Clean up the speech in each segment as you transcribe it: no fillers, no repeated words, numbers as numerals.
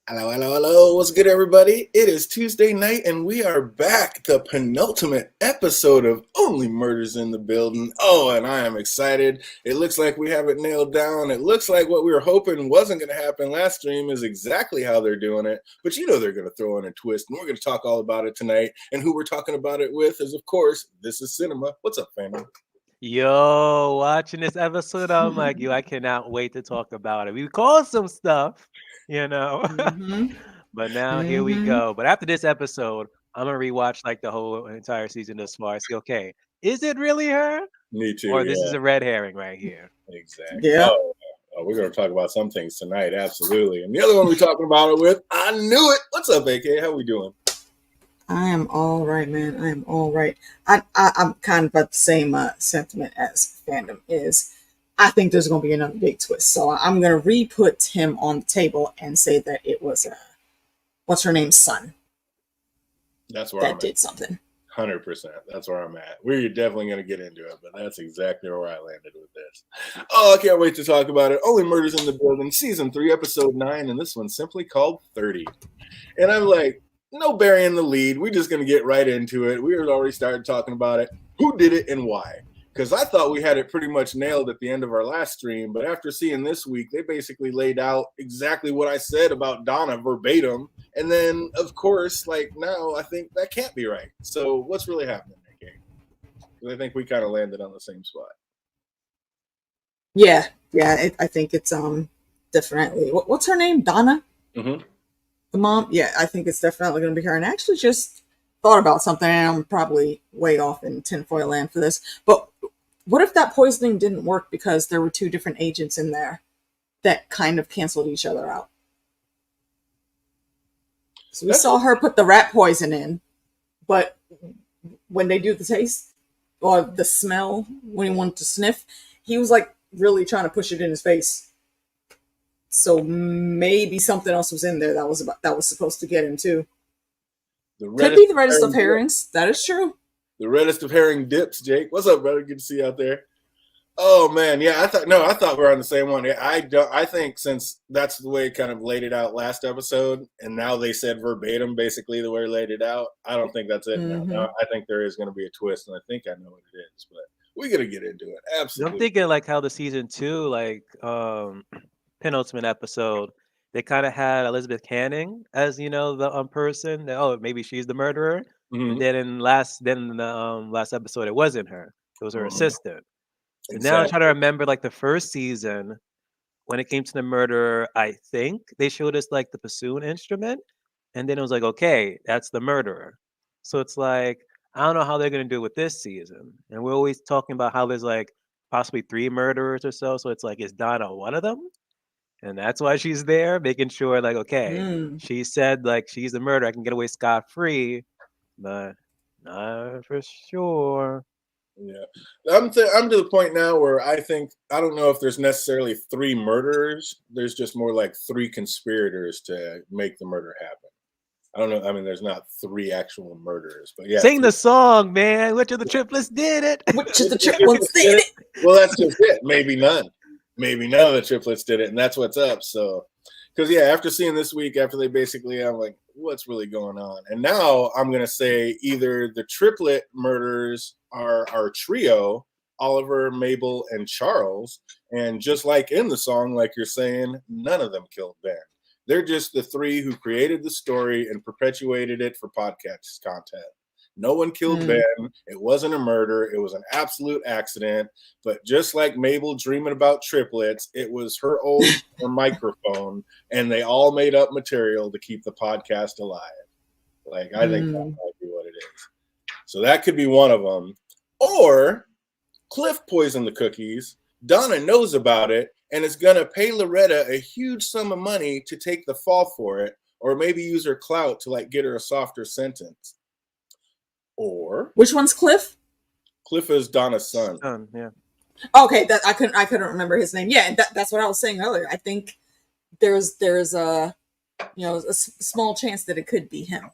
Hello, hello, hello. What's good, everybody? It is Tuesday night, and we are back. The penultimate episode of Only Murders in the Building. Oh, and I am excited. It looks like we have it nailed down. It looks like what we were hoping wasn't going to happen last stream is exactly how they're doing it. But you know they're going to throw in a twist, and we're going to talk all about it tonight. And who we're talking about it with is, of course, This is Cinema. What's up, family? Yo, watching this episode, I'm like, I cannot wait to talk about it. We called some stuff, Mm-hmm. but now here we Mm-hmm. go. But after this episode, I'm gonna rewatch like the whole entire season thus far. See, okay, is it really her, Me too, or this yeah. is a red herring right here? Exactly. Yeah. We're going to talk about some things tonight, absolutely. And the other one we're talking about it with, I knew it. What's up, AK? How we doing? I am all right, man. I am all right. I'm kind of about the same sentiment as fandom is. I think there's going to be another big twist. So I'm going to re-put him on the table and say that it was, what's her name's son That's where that I'm did at. something. 100%. That's where I'm at. We're definitely going to get into it, but that's exactly where I landed with this. Oh, I can't wait to talk about it. Only Murders in the Building, Season 3, Episode 9, and this one's simply called 30. And I'm like, no burying the lead. We're just going to get right into it. We had already started talking about it. Who did it and why? Because I thought we had it pretty much nailed at the end of our last stream, but after seeing this week, they basically laid out exactly what I said about Donna verbatim. And then, of course, like now, I think that can't be right. So what's really happening in that game? Because I think we kind of landed on the same spot. Yeah. I think it's definitely. What's her name? Donna? Mm-hmm. The mom? Yeah, I think it's definitely going to be her. And I actually just thought about something, and I'm probably way off in tinfoil land for this. But what if that poisoning didn't work because there were two different agents in there that kind of canceled each other out? So we saw her put the rat poison in, but when they do the taste or the smell, when he wanted to sniff, he was like really trying to push it in his face. So maybe something else was in there that was supposed to get him too. Could be the reddest of herrings. That is true. The reddest of herring dips, Jake. What's up, brother? Good to see you out there. Oh man, yeah. I thought we were on the same one. I think since that's the way it kind of laid it out last episode, and now they said verbatim basically the way they laid it out. I don't think that's it. Mhm. Now I think there is going to be a twist, and I think I know what it is. But we're gonna get into it. Absolutely. I'm thinking like how the season 2, like penultimate episode, they kind of had Elizabeth Canning as the person. Maybe she's the murderer. Mhm. And then in the last episode, it wasn't her. It was her Mhm. assistant. So now I'm Exactly. trying to remember like the first season when it came to the murderer. I think they showed us like the bassoon instrument, and then it was like, okay, that's the murderer. So it's like I don't know how they're gonna do it with this season. And we're always talking about how there's like possibly 3 murderers or so. So it's like, is Donna one of them? And that's why she's there, making sure like, okay, Mm. she said like she's the murderer. I can get away scot-free, but not for sure. Yeah, I'm to the point now where I think I don't know if there's necessarily 3 murderers. There's just more like 3 conspirators to make the murder happen. I don't know. I mean, there's not 3 actual murderers, but yeah. Sing the song, man. Which of the triplets did it? Which of the triplets did it? Well, that's just it. Maybe none. Maybe none of the triplets did it, and that's what's up. So, because yeah, after seeing this week, after they basically, I'm like, what's really going on? And now I'm gonna say either the triplet murders are our trio, Oliver, Mabel, and Charles, and just like in the song, like you're saying, none of them killed Ben. They're just the 3 who created the story and perpetuated it for podcast content. No one killed Ben. It wasn't a murder. It was an absolute accident. But just like Mabel dreaming about triplets, it was her old microphone, and they all made up material to keep the podcast alive. Like, I think that might be what it is. So that could be one of them. Or Cliff poisoned the cookies. Donna knows about it and is going to pay Loretta a huge sum of money to take the fall for it, or maybe use her clout to like get her a softer sentence. Or which one's Cliff? Cliff is Donna's son. Yeah. Okay, that I couldn't remember his name. Yeah, that's what I was saying earlier. I think there's a a small chance that it could be him.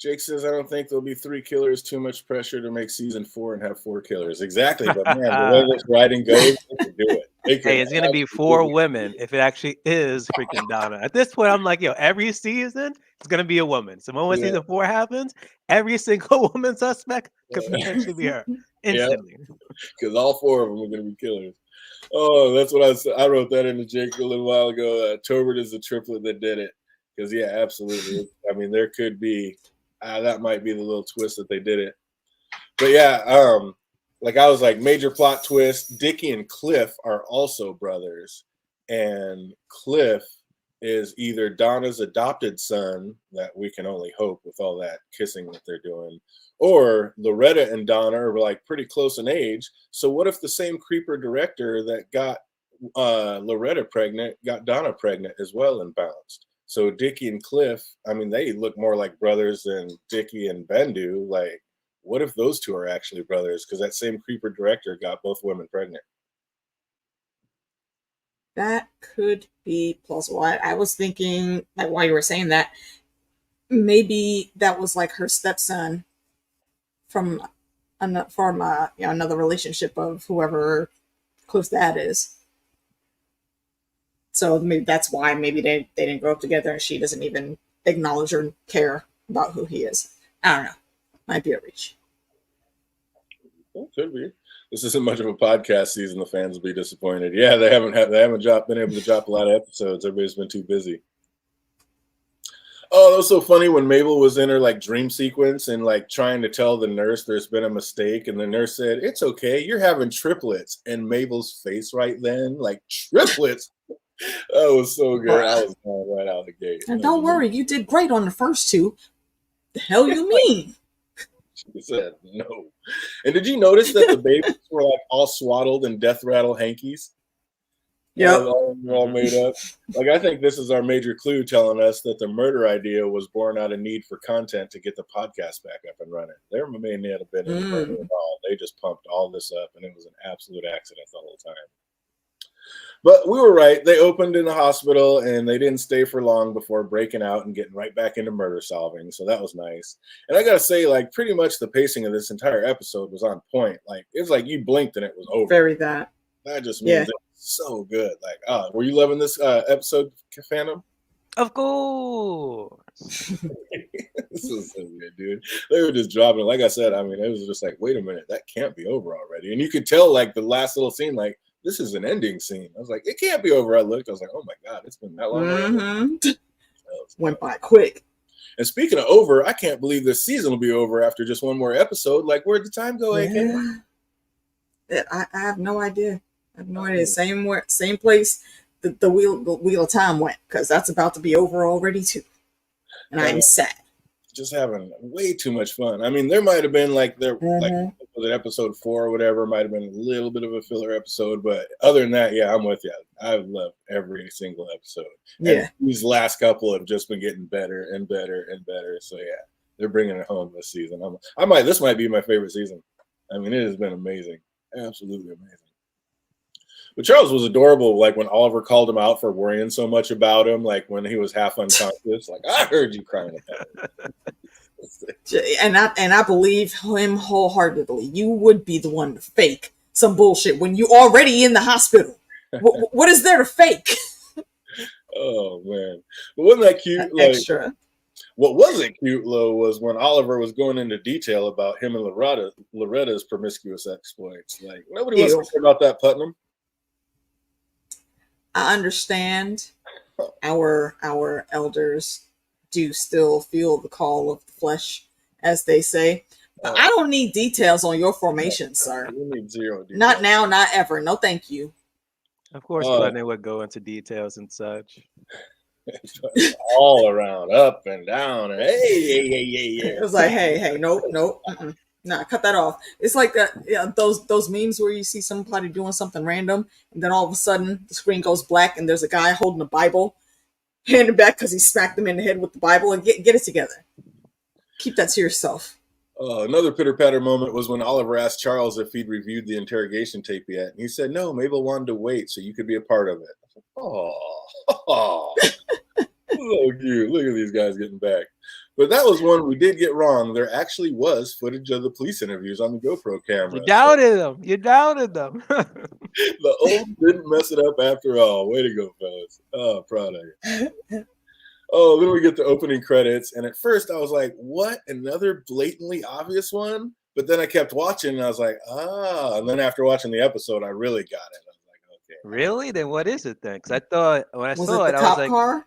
Jake says, I don't think there'll be 3 killers. Too much pressure to make season 4 and have 4 killers. Exactly. But man, the way this writing goes, they could do it. Hey, it's gonna be 4 women if it actually is freaking Donna. At this point, I'm like, yo, every season it's gonna be a woman. So when season 4 happens, every single woman suspect could potentially be her instantly. Because all 4 of them are gonna be killers. Oh, that's what I said. I wrote that into Jake a little while ago. Tobert is the triplet that did it. Because yeah, absolutely. I mean, there could be that might be the little twist that they did it. But yeah, like I was like, major plot twist. Dickie and Cliff are also brothers, and Cliff is either Donna's adopted son, that we can only hope with all that kissing that they're doing, or Loretta and Donna are like pretty close in age. So what if the same creeper director that got Loretta pregnant got Donna pregnant as well and bounced? So Dickie and Cliff, I mean, they look more like brothers than Dickie and Ben do. Like, what if those 2 are actually brothers? Because that same creeper director got both women pregnant. That could be plausible. I was thinking, like, while you were saying that, maybe that was like her stepson from another relationship of whoever Cliff's dad is. So maybe that's why maybe they didn't grow up together and she doesn't even acknowledge or care about who he is. I don't know. Might be a reach. Well, could be. This isn't much of a podcast season. The fans will be disappointed. Yeah, they haven't been able to drop a lot of episodes. Everybody's been too busy. Oh, that was so funny when Mabel was in her like dream sequence and like trying to tell the nurse there's been a mistake, and the nurse said, "It's okay, you're having triplets." And Mabel's face right then, like, triplets. That was so good. I was going right out the gate. And don't worry, you did great on the first 2. The hell you mean? She said no. And did you notice that the babies were like all swaddled in death rattle hankies? Yeah, all made up. Like, I think this is our major clue telling us that the murder idea was born out of need for content to get the podcast back up and running. There may not have been any murder at all. They just pumped all this up, and it was an absolute accident the whole time. But we were right. They opened in the hospital, and they didn't stay for long before breaking out and getting right back into murder solving. So that was nice. And I got to say, like, pretty much the pacing of this entire episode was on point. Like, it was like you blinked and it was over. Very that. That just means it was so good. Like, were you loving this episode, Phantom? Of course. This was so good, dude. They were just dropping. Like I said, I mean, it was just like, wait a minute, that can't be over already. And you could tell, like, the last little scene, like, this is an ending scene. I was like, it can't be over. I looked, I was like, oh my God, it's been that long. Went by quick. And speaking of over, I can't believe this season will be over after just one more episode. Like, where'd the time go, AK? I have no idea. Same place the wheel of time went, because that's about to be over already too. And I'm sad. Just having way too much fun. I mean, there might have been like episode 4 or whatever, might have been a little bit of a filler episode, but other than that, yeah, I'm with you. I've loved every single episode. Yeah. And these last couple have just been getting better and better and better. So yeah, they're bringing it home this season. This might be my favorite season. I mean, it has been amazing. Absolutely amazing. But Charles was adorable, like when Oliver called him out for worrying so much about him, like when he was half unconscious. Like, I heard you crying at that. And I believe him wholeheartedly. You would be the one to fake some bullshit when you already in the hospital. What is there to fake? Oh man, but wasn't that cute? Extra. What wasn't cute, though, was when Oliver was going into detail about him and Loretta's promiscuous exploits. Like, nobody wants to hear about that, Putnam. I understand our elders do still feel the call of the flesh, as they say. But I don't need details on your formation, sir. You need 0 details. Not now, not ever. No, thank you. Of course, Putnam would go into details and such. All around, up and down, and hey. It was like, hey, nope. Nah, cut that off. It's like those memes where you see somebody doing something random, and then all of a sudden the screen goes black, and there's a guy holding a Bible, hand it back because he smacked him in the head with the Bible, and get it together. Keep that to yourself. Another pitter-patter moment was when Oliver asked Charles if he'd reviewed the interrogation tape yet, and he said, "No, Mabel wanted to wait so you could be a part of it." I was like, oh, So cute. Look at these guys getting back. But that was one we did get wrong. There actually was footage of the police interviews on the GoPro camera. You doubted them. You doubted them. The old didn't mess it up after all. Way to go, fellas. Oh, proud of you. Oh, then we get the opening credits. And at first I was like, what? Another blatantly obvious one? But then I kept watching and I was like, ah. And then after watching the episode, I really got it. I was like, okay. Really? Then what is it then? Because I thought when I Was saw it it, the I was cop like, car?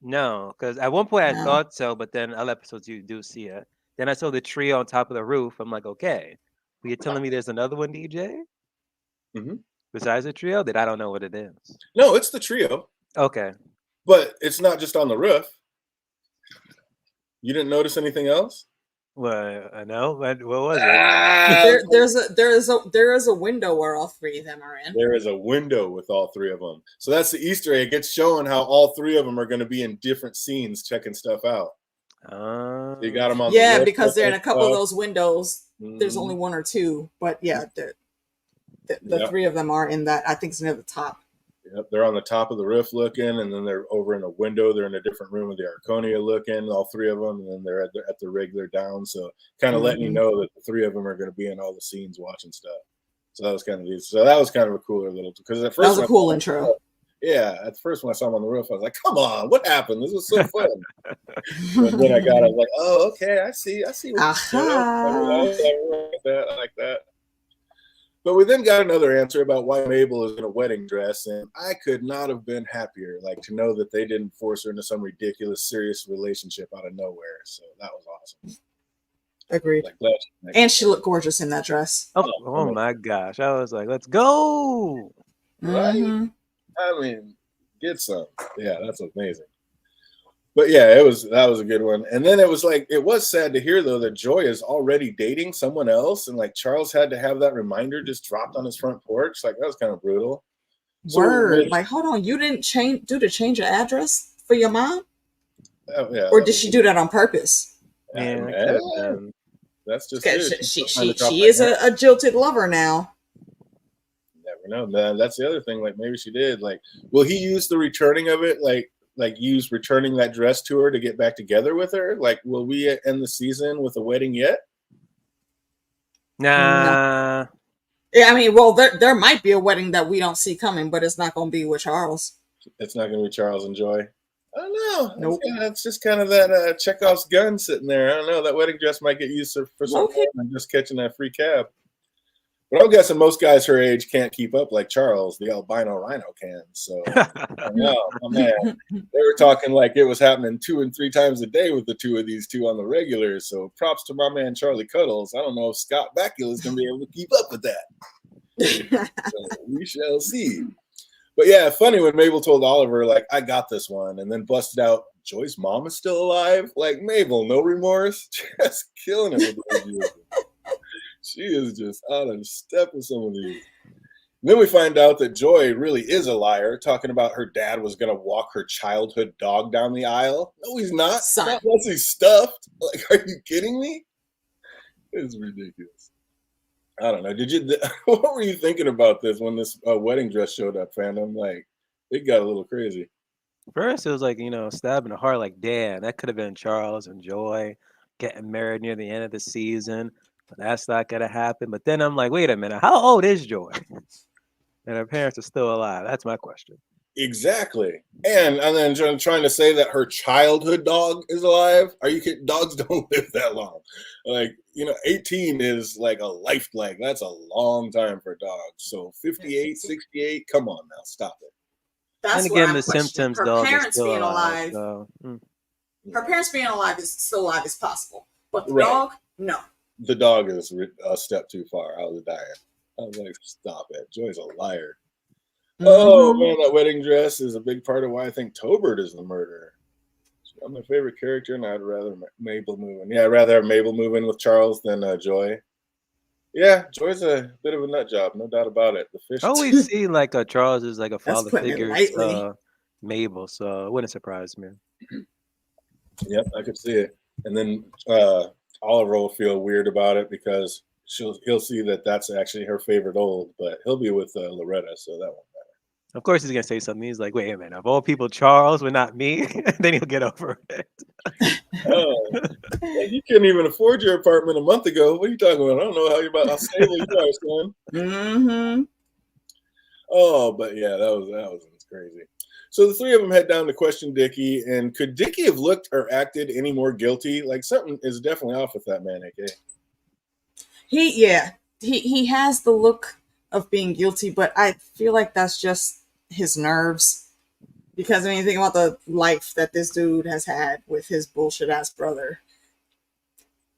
no. Because at one point I No. thought so, but then other episodes you do see it. Then I saw the tree on top of the roof. I'm like, okay. But you're telling me there's another one, DJ? Mm-hmm. Besides the trio? That I don't know what it is. No, it's the trio. Okay. But it's not just on the roof. You didn't notice anything else? Well, I know. What was it? There is a window where all three of them are in. There is a window with all three of them. So that's the Easter egg. It's showing how all three of them are going to be in different scenes checking stuff out. So you got them on yeah, the because they're in a couple of stuff. those windows. Mhm. There's only one or two, but yeah, the Yep. three of them are in that. I think it's near the top. Yep, they're on the top of the roof looking, and then they're over in a window. They're in a different room with the Arconia looking, all three of them, and then they're at the regular down. So kind of letting you know that the three of them are going to be in all the scenes watching stuff. So that was kind of so that was kind of a cooler little, because at first That was a cool intro. Yeah, at first when I saw them on the roof, I was like, "Come on, what happened? This was so fun." But then I was like, "Oh, okay, I see what you're doing. I like that." But we then got another answer about why Mabel is in a wedding dress, and I could not have been happier. Like, to know that they didn't force her into some ridiculous, serious relationship out of nowhere. So that was awesome. Agreed. Like, and she looked gorgeous in that dress. Oh my gosh! I was like, "Let's go!" Right? Mhm. I mean, get some. Yeah, that's amazing. But yeah, that was a good one. And then it was sad to hear though that Joy is already dating someone else, and like Charles had to have that reminder just dropped on his front porch. Like, that was kind of brutal. Word. Like, hold on, you didn't change of address for your mom? Yeah, or did she do that on purpose? Yeah, that's just it. She is a jilted lover now. Never know, man. That's the other thing. Like, maybe she did. Like, will he use the returning of it? Like use returning that dress to her to get back together with her? Like, will we end the season with a wedding yet? Nah. No. Yeah, I mean, well, there might be a wedding that we don't see coming, but it's not going to be with Charles. It's not going to be Charles and Joy. I don't know. Nope. It's just kind of that Chekhov's gun sitting there. I don't know. That wedding dress might get used for something. I'm just catching that free cab. But I'm guessing most guys her age can't keep up like Charles, the albino rhino, can. So, no, my man, they were talking like it was happening 2 and 3 times a day with the two of these two on the regular. So, props to my man Charlie Cuddles. I don't know if Scott Bakula is going to be able to keep up with that. So we shall see. But yeah, funny when Mabel told Oliver, like, I got this one, and then busted out, Joy's mom is still alive? Like, Mabel, no remorse? Just killing it with those. She is just out of step with some of these. And then we find out that Joy really is a liar, talking about her dad was going to walk her childhood dog down the aisle. No, he's not. Not unless he's stuffed. Like, are you kidding me? It's ridiculous. I don't know. What were you thinking about this when this wedding dress showed up, fandom? Like, it got a little crazy. First, it was like, stab in the heart, like, damn, that could have been Charles and Joy getting married near the end of the season. But that's not going to happen. But then I'm like, wait a minute, how old is Joy? And her parents are still alive. That's my question. Exactly. And then trying to say that her childhood dog is alive. Are you kidding? Dogs don't live that long. Like, 18 is like a life leg. That's a long time for dogs. So 58, 68, come on now, stop it. That's and again, the Simpsons her dog parents is still being alive. So, Her parents being alive is still alive as possible. But the Right. dog, no. The dog is a step too far. I was dying. I was like, stop it. Joy's a liar. Mm-hmm. Oh, man, that wedding dress is a big part of why I think Tobert is the murderer. She's not my favorite character, and I'd rather Mabel move in. Yeah, I'd rather have Mabel move in with Charles than Joy. Yeah, Joy's a bit of a nut job, no doubt about it. The fish. I always see like Charles is like a father figure to Mabel, so it wouldn't surprise me. Yep, I could see it. And then Oliver will feel weird about it because he'll see that that's actually her favorite old, but he'll be with Loretta, so that won't matter. Of course, he's gonna say something. He's like, "Wait a minute, of all people, Charles, but not me." And then he'll get over it. Oh, like you couldn't even afford your apartment a month ago. What are you talking about? I don't know how stable you are, son. Mm-hmm. Oh, but yeah, that was crazy. So the three of them head down to question Dickie, and could Dickie have looked or acted any more guilty? Like something is definitely off with that man, AK. He has the look of being guilty, but I feel like that's just his nerves. Because when you think about the life that this dude has had with his bullshit ass brother,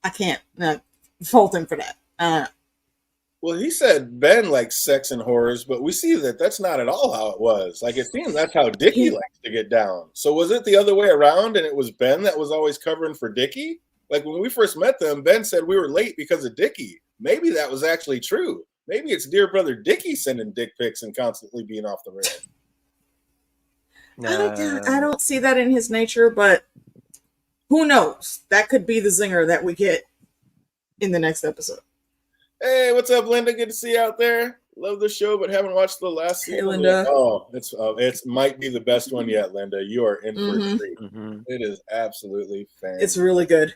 I can't fault him for that. Well, he said Ben likes sex and horrors, but we see that that's not at all how it was. Like, it seems that's how Dickie likes to get down. So was it the other way around, and it was Ben that was always covering for Dickie? Like, when we first met them, Ben said we were late because of Dickie. Maybe that was actually true. Maybe it's dear brother Dickie sending dick pics and constantly being off the rails. I don't see that in his nature, but who knows? That could be the zinger that we get in the next episode. Hey, what's up, Linda? Good to see you out there. Love the show, but haven't watched the last season. Hey, Linda. Oh, it's might be the best one yet, Linda. You are in for a treat. Mm-hmm. It is absolutely fantastic. It's really good.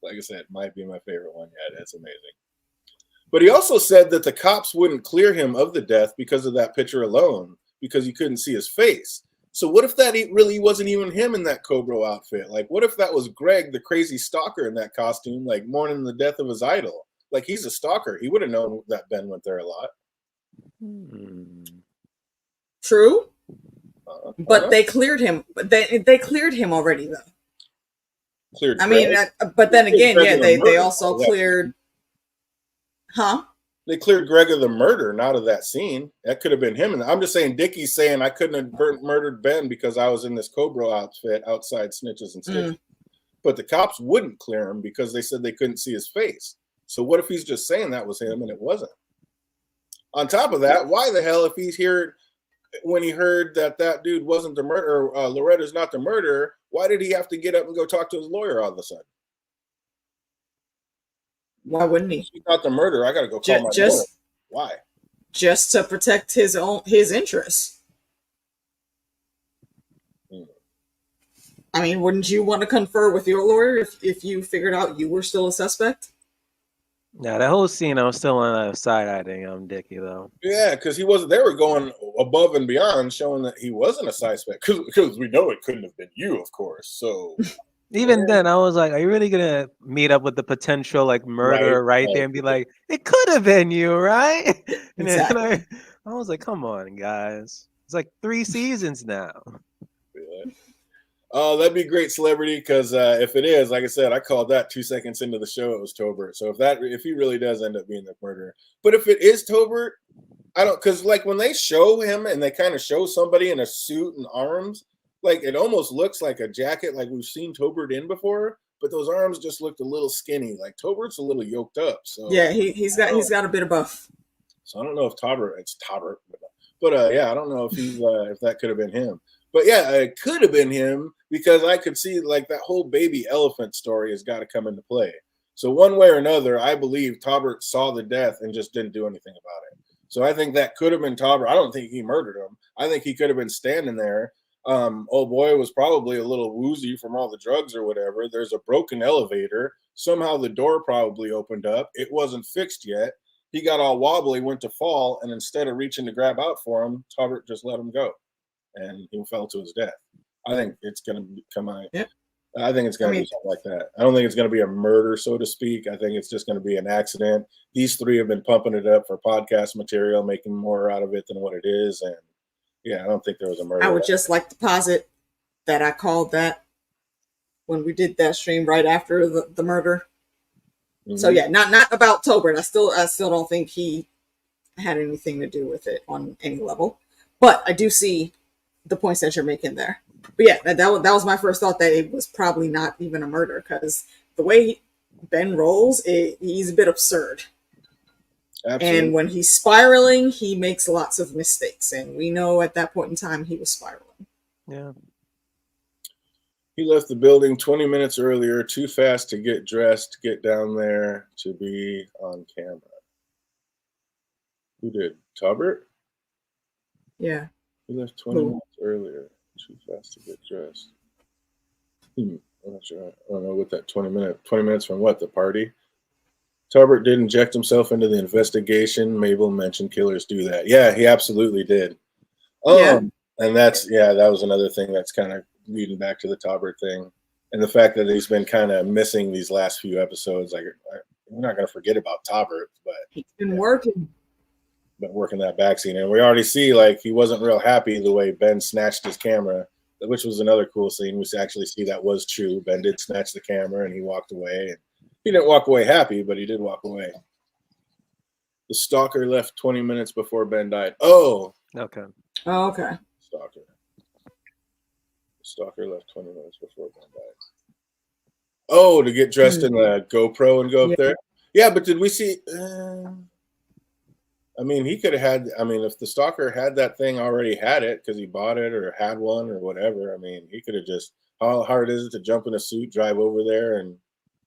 Like I said, might be my favorite one yet. It's amazing. But he also said that the cops wouldn't clear him of the death because of that picture alone, because you couldn't see his face. So what if that really wasn't even him in that Cobra outfit? Like, what if that was Greg, the crazy stalker in that costume, like mourning the death of his idol? Like, he's a stalker. He would have known that Ben went there a lot. True. But they cleared him. They cleared him already, though. Cleared. I mean, but then again, yeah, they also cleared. Huh? They cleared Greg of the murder, not of that scene. That could have been him. And I'm just saying, Dickie's saying I couldn't have murdered Ben because I was in this Cobra outfit outside Snitches and Stitches. But the cops wouldn't clear him because they said they couldn't see his face. So what if he's just saying that was him and it wasn't? On top of that, why the hell, if he's here when he heard that dude wasn't the murderer, Loretta's not the murderer, why did he have to get up and go talk to his lawyer all of a sudden? Why wouldn't he? She's not the murderer. I got to go call my lawyer. Why? Just to protect his interests. I mean, wouldn't you want to confer with your lawyer if you figured out you were still a suspect? Yeah, that whole scene, I was still on side-eyeing Dickie, though. Yeah, because he wasn't. They were going above and beyond, showing that he wasn't a suspect. Because we know it couldn't have been you, of course. So even then, I was like, "Are you really gonna meet up with the potential like murderer right there and be like, it could have been you, right?" And exactly. then I was like, "Come on, guys! It's like 3 seasons now." Oh, that'd be great, celebrity. Because if it is, like I said, I called that 2 seconds into the show. It was Tobert. So if he really does end up being the murderer, but if it is Tobert, I don't. Because like when they show him and they kind of show somebody in a suit and arms, like it almost looks like a jacket, like we've seen Tobert in before. But those arms just looked a little skinny. Like Tobert's a little yoked up. So yeah, he's got a bit of buff. So I don't know if it's Tobert, but yeah, I don't know if if that could have been him. But yeah, it could have been him because I could see like that whole baby elephant story has got to come into play. So one way or another, I believe Tobert saw the death and just didn't do anything about it. So I think that could have been Tobert. I don't think he murdered him. I think he could have been standing there. Old boy was probably a little woozy from all the drugs or whatever. There's a broken elevator. Somehow the door probably opened up. It wasn't fixed yet. He got all wobbly, went to fall, and instead of reaching to grab out for him, Tobert just let him go. And he fell to his death. I think it's going to come out. Yeah. I think it's going to be something like that. I don't think it's going to be a murder, so to speak. I think it's just going to be an accident. These three have been pumping it up for podcast material, making more out of it than what it is. And yeah, I don't think there was a murder. I would just like to posit that I called that when we did that stream right after the murder. Mm-hmm. So yeah, not about Tobert. I still don't think he had anything to do with it on any level. But I do see the points that you're making there. But yeah, that was my first thought, that it was probably not even a murder, because the way Ben rolls, he's a bit absurd. Absolutely. And when he's spiraling, he makes lots of mistakes. And we know at that point in time, he was spiraling. Yeah. He left the building 20 minutes earlier, too fast to get dressed, get down there to be on camera. Who did? Tobert? Yeah. He left 20 Who? minutes earlier. Too fast to get dressed. I'm not sure. I don't know what that 20 minutes from what? The party? Talbot did inject himself into the investigation. Mabel mentioned killers do that. Yeah, he absolutely did. Yeah. And that was another thing that's kind of leading back to the Talbot thing. And the fact that he's been kind of missing these last few episodes. Like, we're not going to forget about Talbot, but He's been working. been working that back scene. And we already see, like, he wasn't real happy the way Ben snatched his camera, which was another cool scene. We actually see that was true. Ben did snatch the camera and he walked away. And he didn't walk away happy, but he did walk away. The stalker left 20 minutes before Ben died. Oh. Okay. Oh, okay. Stalker. The stalker left 20 minutes before Ben died. Oh, to get dressed in the GoPro and go up there? Yeah, but did we see... I mean, he could have had... I mean, if the stalker had that thing already had it, because he bought it or had one or whatever, I mean, he could have just... How hard is it to jump in a suit, drive over there, and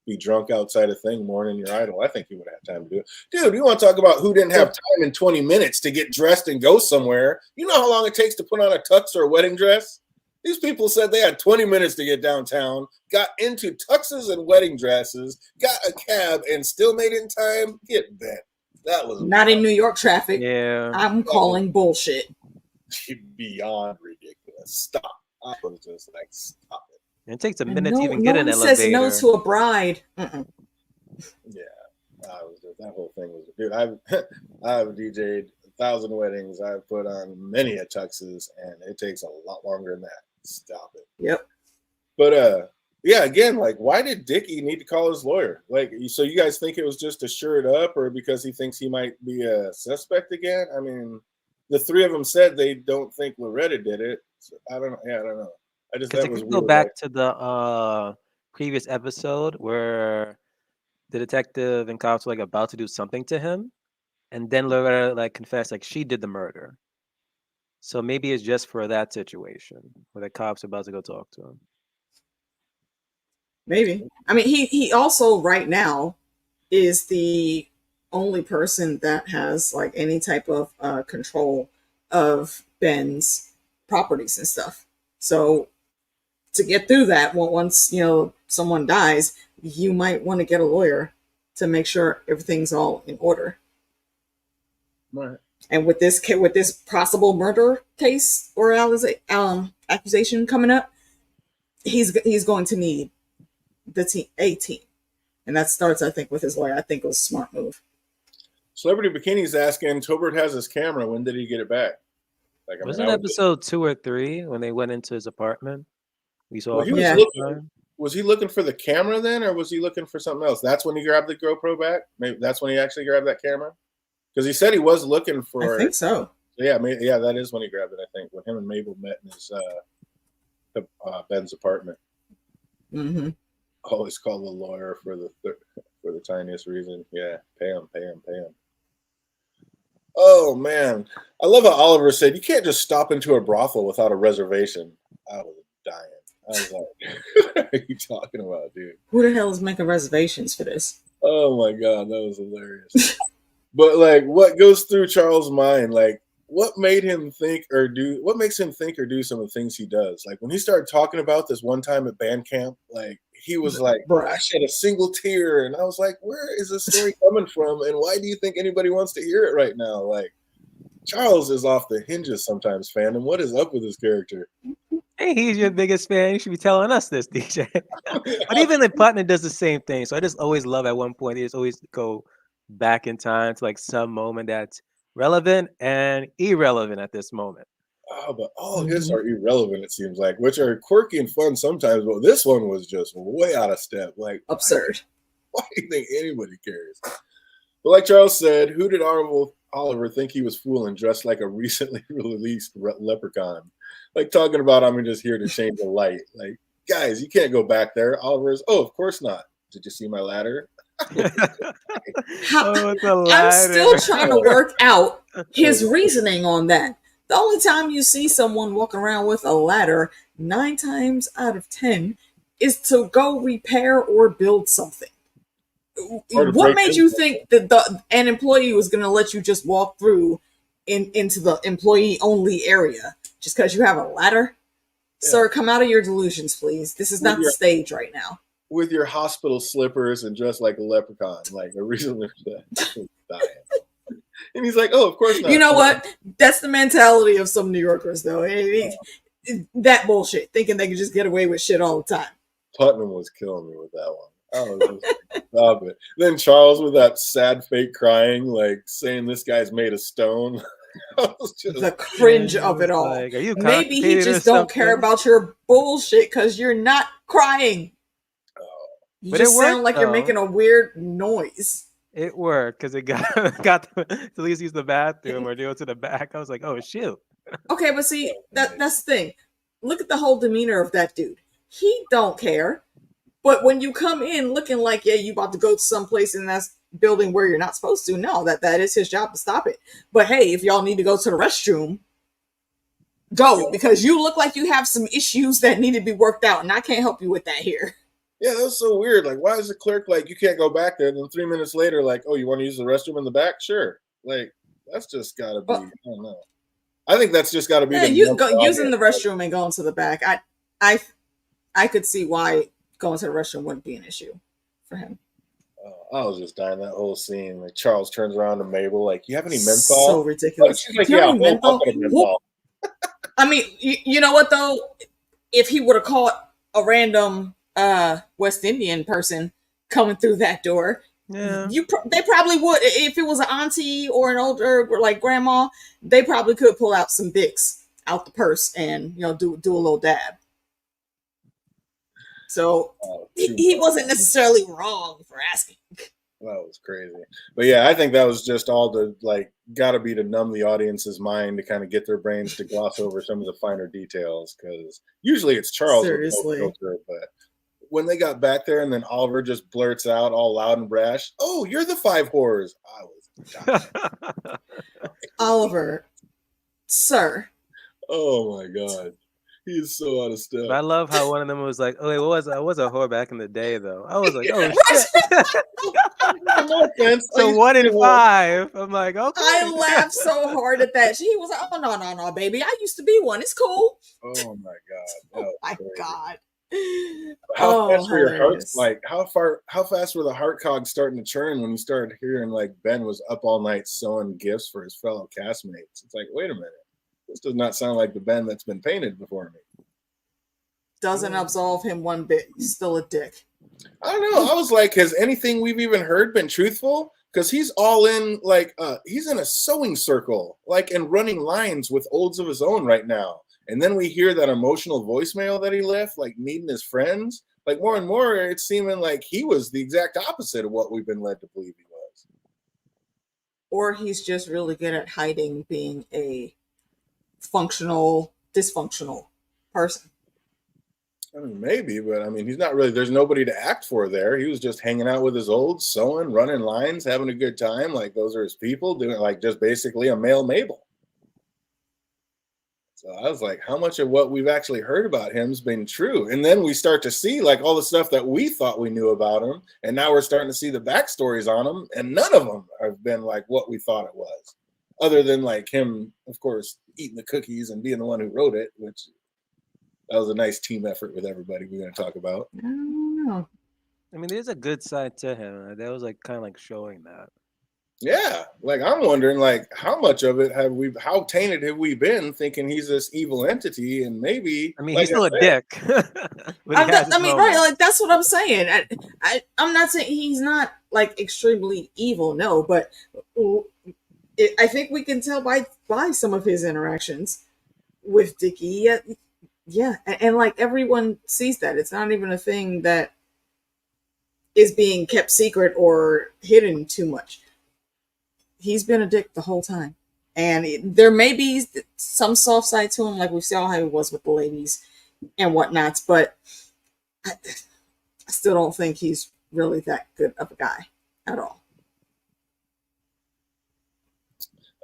be drunk outside a thing mourning your idol? I think he would have had time to do it. Dude, you want to talk about who didn't have time in 20 minutes to get dressed and go somewhere? You know how long it takes to put on a tux or a wedding dress? These people said they had 20 minutes to get downtown, got into tuxes and wedding dresses, got a cab, and still made it in time. Get bent. That was not in New York traffic. Yeah. I'm calling bullshit. Beyond ridiculous. Stop. I was just like, stop it. It takes a minute to even get an one elevator. says no to a bride. Yeah. That whole thing was, dude, I've DJ'd 1,000 weddings. I've put on many a tuxes, and it takes a lot longer than that. Stop it. Yep. But yeah, again, like, why did Dickie need to call his lawyer? Like, so you guys think it was just to sure it up, or because he thinks he might be a suspect again? I mean, the three of them said they don't think Loretta did it. So I don't know. Yeah, I don't know. I just Because that if was you weird. go back to the previous episode where the detective and cops were like about to do something to him, and then Loretta like confessed like she did the murder. So maybe it's just for that situation where the cops are about to go talk to him. Maybe. I mean, he also right now is the only person that has like any type of control of Ben's properties and stuff. So to get through that, once someone dies, you might want to get a lawyer to make sure everything's all in order. Right. And with this possible murder case or accusation coming up, he's going to need the team, and that starts, I think, with his lawyer. I think it was a smart move. Celebrity Bikini's asking, Tobert has his camera. When did he get it back? Like, I Wasn't episode 2 or 3 when they went into his apartment? We saw. Well, was he looking for the camera then, or was he looking for something else? That's when he grabbed the GoPro back. Maybe that's when he actually grabbed that camera. Because he said he was looking for. I think so. Yeah, that is when he grabbed it. I think when him and Mabel met in his Ben's apartment. Mm-hmm. Always call the lawyer for the tiniest reason. Yeah, pay him. Oh man, I love how Oliver said you can't just stop into a brothel without a reservation. I was dying. I was like, what are you talking about, dude? Who the hell is making reservations for this? Oh my god, that was hilarious. But like, what goes through Charles' mind? Like, what made him think or do? What makes him think or do some of the things he does? Like when he started talking about this one time at band camp, like he was like, I shed a single tear, and I was like, where is this story coming from? And why do you think anybody wants to hear it right now? Like, Charles is off the hinges sometimes, fandom. What is up with his character? Hey, he's your biggest fan. You should be telling us this, DJ. But even the partner does the same thing. So I just always love at one point, they just always go back in time to like some moment that's relevant and irrelevant at this moment. Oh, but all of his are irrelevant, it seems like, which are quirky and fun sometimes. But this one was just way out of step. Like, absurd. Why do you think anybody cares? But like Charles said, who did Oliver think he was fooling dressed like a recently released leprechaun? Like talking about I'm just here to change the light. Like, guys, you can't go back there. Oliver's, of course not. Did you see my ladder? I'm still trying to work out his reasoning on that. The only time you see someone walking around with a ladder, 9 times out of 10, is to go repair or build something. What made you think that an employee was going to let you just walk through into the employee-only area just because you have a ladder. Yeah. Sir, come out of your delusions, please. This is not the stage right now. With your hospital slippers and dressed like a leprechaun, like a reason for dying. And he's like, "Oh, of course not." You know what? That's the mentality of some New Yorkers, though. That bullshit, thinking they can just get away with shit all the time. Putnam was killing me with that one. I was just like, stop it. Then Charles with that sad fake crying, like saying this guy's made of stone. Just, the cringe of it all. Like, maybe he just don't care about your bullshit because you're not crying. You but just sound like you're making a weird noise. It worked because it got to at least use the bathroom or go to the back. I was like, oh shoot. Okay, but see, that's the thing. Look at the whole demeanor of that dude. He don't care. But when you come in looking like, yeah, you about to go to someplace in that building where you're not supposed to, no, that is his job to stop it. But hey, if y'all need to go to the restroom, go, because you look like you have some issues that need to be worked out, and I can't help you with that here. Yeah, that was so weird. Like, why is the clerk like, you can't go back there? And then 3 minutes later, like, oh, you want to use the restroom in the back? Sure. Like, that's just got to be, I don't know. I think that's just got to be. Yeah, using the restroom and going to the back. I could see why going to the restroom wouldn't be an issue for him. I was just dying that whole scene. Like Charles turns around to Mabel, like, "You have any menthol?" So ridiculous. She's like, "Yeah, menthol." I mean, you know what though? If he would have caught a random West Indian person coming through that door, yeah, they probably would. If it was an auntie or an older like grandma, they probably could pull out some Vicks out the purse and do a little dab. So he wasn't necessarily wrong for asking. That was crazy. But yeah, I think that was just all to got to be to numb the audience's mind to kind of get their brains to gloss over some of the finer details, because usually it's Charles with no filter, but when they got back there and then Oliver just blurts out all loud and brash, "Oh, you're the 5 whores." I was dying. Oliver, sir. Oh my God. He's so out of step. I love how one of them was like, "Oh, I was a whore back in the day, though." I was like, "Oh shit!" No offense. So 1 in 5. I'm like, okay. I laughed so hard at that. He was like, "Oh no, baby, I used to be one. It's cool." Oh my God! Oh my God! How fast were your hearts? Like how fast were the heart cogs starting to churn when you started hearing like Ben was up all night sewing gifts for his fellow castmates? It's like, wait a minute. This does not sound like the Ben that's been painted before me. Doesn't absolve him one bit. He's still a dick. I don't know. I was like, has anything we've even heard been truthful? Because he's all in, he's in a sewing circle, and running lines with olds of his own right now. And then we hear that emotional voicemail that he left, meeting his friends. More and more, it's seeming like he was the exact opposite of what we've been led to believe he was. Or he's just really good at hiding being a dysfunctional person. I mean, maybe, but I mean, he's not really, there's nobody to act for there. He was just hanging out with his olds, sewing, running lines, having a good time. Those are his people, doing just basically a male Mabel. So I was like, how much of what we've actually heard about him has been true? And then we start to see all the stuff that we thought we knew about him. And now we're starting to see the backstories on him. And none of them have been what we thought it was. Other than him, of course, eating the cookies and being the one who wrote it, which that was a nice team effort with everybody we're going to talk about. I don't know. I mean, there's a good side to him. That was kind of showing that. Yeah. I'm wondering, how much of it how tainted have we been thinking he's this evil entity? And maybe, I mean, he's still a dick. Right. That's what I'm saying. I'm not saying he's not extremely evil. No, but I think we can tell by some of his interactions with Dickie. Yeah. And everyone sees that. It's not even a thing that is being kept secret or hidden too much. He's been a dick the whole time. And there may be some soft side to him, we saw how he was with the ladies and whatnots, but I still don't think he's really that good of a guy at all.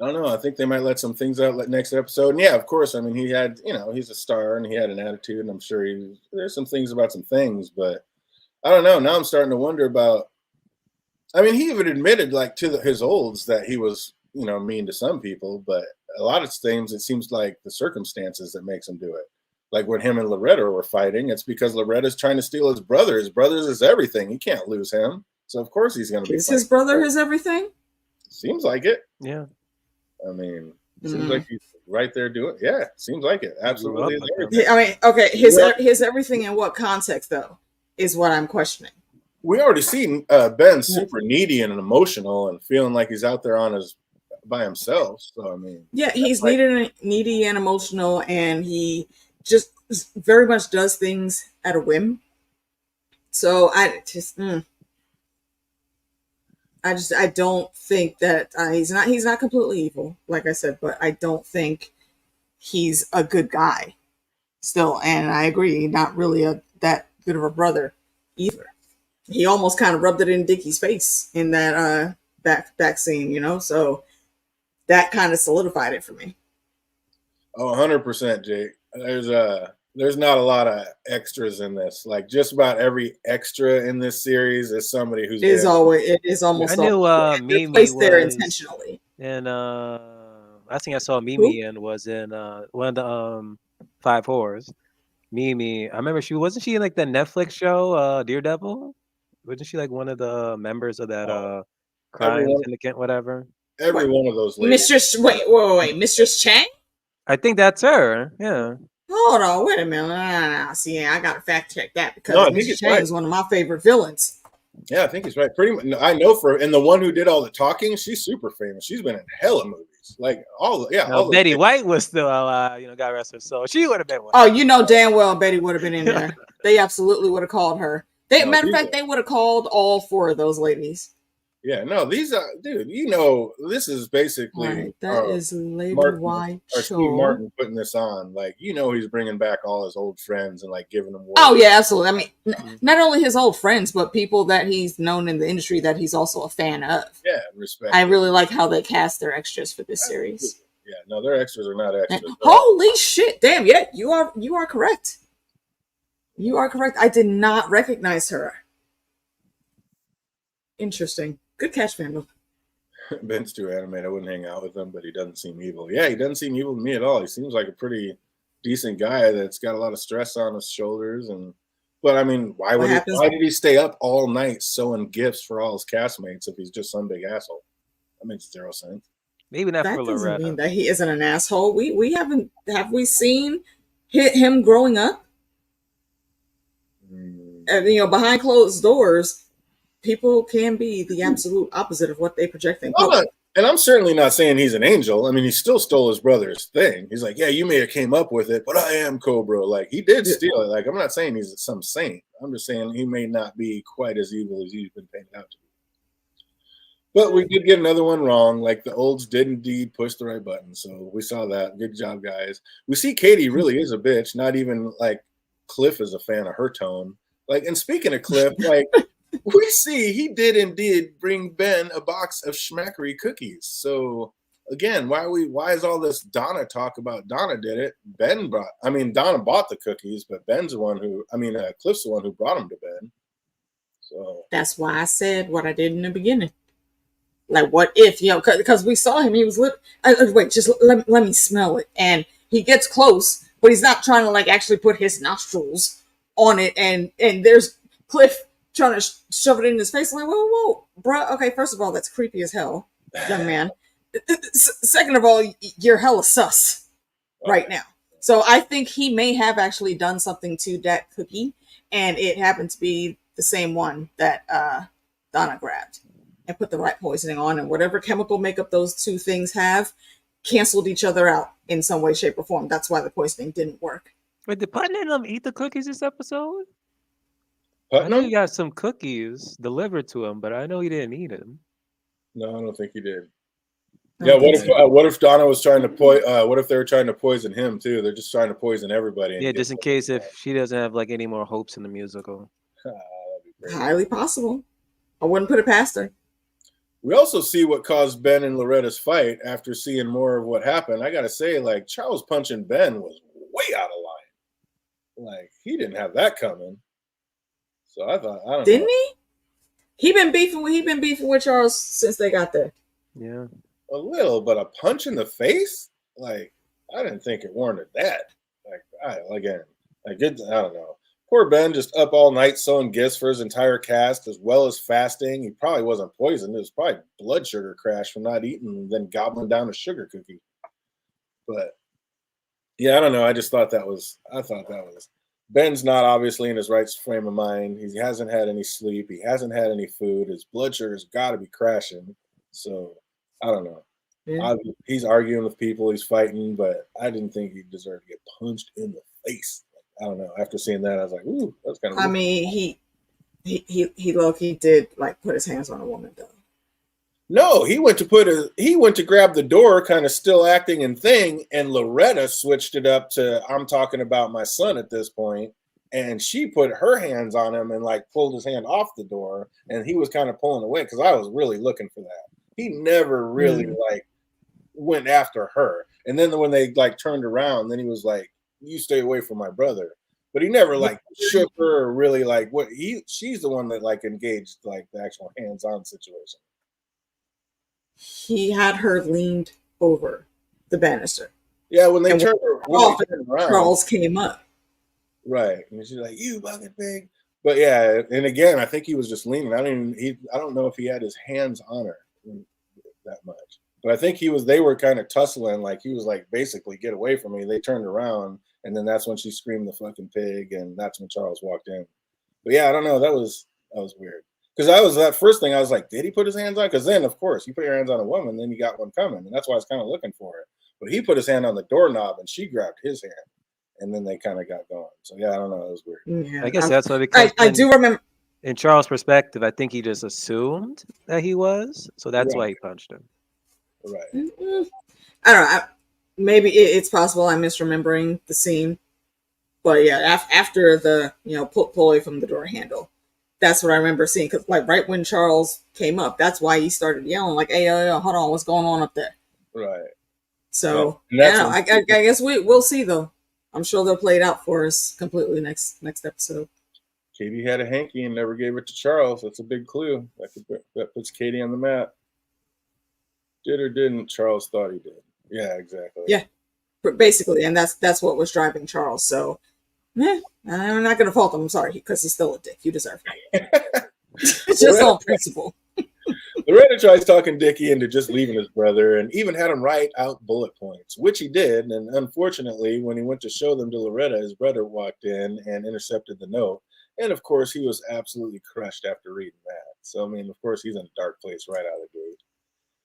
I don't know. I think they might let some things out next episode. And yeah, of course. I mean, he had, he's a star and he had an attitude, and I'm sure there's some things about some things, but I don't know. Now I'm starting to wonder about, I mean, he even admitted his olds that he was, mean to some people, but a lot of things, it seems like the circumstances that makes him do it. Like when him and Loretta were fighting, it's because Loretta's trying to steal his brother. His brother's is everything. He can't lose him. So of course he's going to be. Is his brother his everything? Seems like it. Yeah. I mean, seems like he's right there doing. Yeah, seems like it. Absolutely. Is everything. I mean, okay, his everything in what context though is what I'm questioning. We already seen Ben super needy and emotional and feeling like he's out there by himself. So I mean, yeah, he's needy and emotional, and he just very much does things at a whim. So I don't think that he's not completely evil, like I said, but I don't think he's a good guy still. And I agree, not really that good of a brother either. He almost kind of rubbed it in Dickie's face in that back scene, you know. So that kind of solidified it for me. Oh, 100%, Jake. There's not a lot of extras in this. Like just about every extra in this series is somebody who's it is almost. I knew Mimi placed there was intentionally. And I think I saw Mimi and was in one of the Five Whores. Mimi, I remember wasn't she in like the Netflix show Daredevil? Wasn't she like one of the members of that crime syndicate, whatever? Every one of those ladies. Mistress, wait, Mistress Chang? I think that's her. Yeah. Hold on, wait a minute. No. See, I gotta fact check that because Mistress Chang is one of my favorite villains. Yeah, I think he's right. Pretty much, I know and the one who did all the talking, she's super famous. She's been in hella movies, like Betty White was still, God rest her soul. She would have been one. Oh, you know damn well Betty would have been in there. They absolutely would have called her. Matter of fact, they would have called all four of those ladies. Yeah, no, these are, dude. You know, this is basically right, that is Lady White or Steve Martin putting this on. Like, you know, he's bringing back all his old friends and like giving them. Oh yeah, absolutely. I mean, not only his old friends, but people that he's known in the industry that he's also a fan of. Yeah, respect. I really like how they cast their extras for this series. Yeah, no, their extras are not extras. Holy shit! Damn, yeah, you are correct. You are correct. I did not recognize her. Interesting. Good catch, Vandal. Ben's too animated. I wouldn't hang out with him, but he doesn't seem evil. Yeah, he doesn't seem evil to me at all. He seems like a pretty decent guy that's got a lot of stress on his shoulders. But I mean, why did he stay up all night sewing gifts for all his castmates if he's just some big asshole? That makes zero sense. Maybe not for Loretta. That doesn't mean that he isn't an asshole. Have we seen him growing up? And, behind closed doors, people can be the absolute opposite of what they project in public. And I'm certainly not saying he's an angel. I mean, he still stole his brother's thing. He's like, yeah, you may have came up with it, but I am Cobra. Like, he did steal it. Like, I'm not saying he's some saint. I'm just saying he may not be quite as evil as he's been painted out to be. But we did get another one wrong. Like, the olds did indeed push the right button. So we saw that. Good job, guys. We see Katie really is a bitch. Not even, like, Cliff is a fan of her tone. Like, and speaking of Cliff, like, we see he did indeed bring Ben a box of schmackery cookies. So again, why is all this Donna talk about Donna did it? Donna bought the cookies, but Cliff's the one who brought them to Ben. So that's why I said what I did in the beginning. Like, what if, because we saw him, he was wait, just let me smell it. And he gets close, but he's not trying to like actually put his nostrils on it. And there's Cliff trying to shove it in his face. I'm like, whoa, bro. Okay, first of all, that's creepy as hell, young man. Second of all, you're hella sus right now. So I think he may have actually done something to that cookie, and it happened to be the same one that Donna grabbed and put the rat poisoning on, and whatever chemical makeup those two things have canceled each other out in some way, shape, or form. That's why the poisoning didn't work. Wait, did Putnam eat the cookies this episode? Putnam? I know he got some cookies delivered to him, but I know he didn't eat them. No, I don't think he did. Yeah, what if Donna was trying to what if they were trying to poison him too? They're just trying to poison everybody. Yeah, just in case if she doesn't have like any more hopes in the musical. Highly possible. I wouldn't put it past her. We also see what caused Ben and Loretta's fight after seeing more of what happened. I gotta say, like, Charles punching Ben was way out of line. Like, he didn't have that coming. So I don't know. Didn't he? He been beefing with Charles since they got there. Yeah. A little, but a punch in the face? like, I didn't think it warranted that. Like, I don't know. Poor Ben just up all night sewing gifts for his entire cast, as well as fasting. He probably wasn't poisoned. It was probably blood sugar crash from not eating and then gobbling down a sugar cookie. But yeah, I don't know. I thought that was Ben's not obviously in his right frame of mind. He hasn't had any sleep. He hasn't had any food. His blood sugar's got to be crashing. So I don't know. Yeah. He's arguing with people. He's fighting, but I didn't think he deserved to get punched in the face. I don't know. After seeing that, I was like, "Ooh, that's kind of." I mean, he low-key did like put his hands on a woman though. No, he went to grab the door, kind of still acting and thing, and Loretta switched it up to I'm talking about my son at this point, and she put her hands on him and like pulled his hand off the door, and he was kind of pulling away because I was really looking for that. He never really like went after her, and then when they like turned around, then he was like, "You stay away from my brother." But he never like shook her or really like what she's the one that like engaged like the actual hands-on situation. He had her leaned over the banister. Yeah, when they turned around, Charles came up. Right, and she's like, "You bucket pig." But yeah, and again, I think he was just leaning. I don't know if he had his hands on her that much, but I think they were kind of tussling. Like he was like, basically, "Get away from me." They turned around, and then that's when she screamed the fucking pig, and that's when Charles walked in. But yeah, I don't know. That was weird. Because that first thing I was like, did he put his hands on? Because then, of course, you put your hands on a woman, then you got one coming, and that's why I was kind of looking for it. But he put his hand on the doorknob, and she grabbed his hand, and then they kind of got going. So yeah, I don't know, it was weird. Yeah, I guess that's what because I do remember. In Charles' perspective, I think he just assumed that he was, so that's why he punched him. Right. I don't know. Maybe it's possible I'm misremembering the scene, but yeah, after the pull away from the door handle. That's what I remember seeing, because like right when Charles came up, that's why he started yelling like, "Hey, hold on, what's going on up there?" Right. So I guess we'll see though. I'm sure they'll play it out for us completely next episode. Katie had a hanky and never gave it to Charles. That's a big clue. That puts Katie on the map. Did or didn't? Charles thought he did. Yeah, exactly. Yeah, basically, and that's what was driving Charles. So. I'm not going to fault him. I'm sorry, because he's still a dick. You deserve it. It's just on principle. Loretta tries talking Dickie into just leaving his brother and even had him write out bullet points, which he did. And unfortunately, when he went to show them to Loretta, his brother walked in and intercepted the note. And of course, he was absolutely crushed after reading that. So, I mean, of course, he's in a dark place right out of the gate.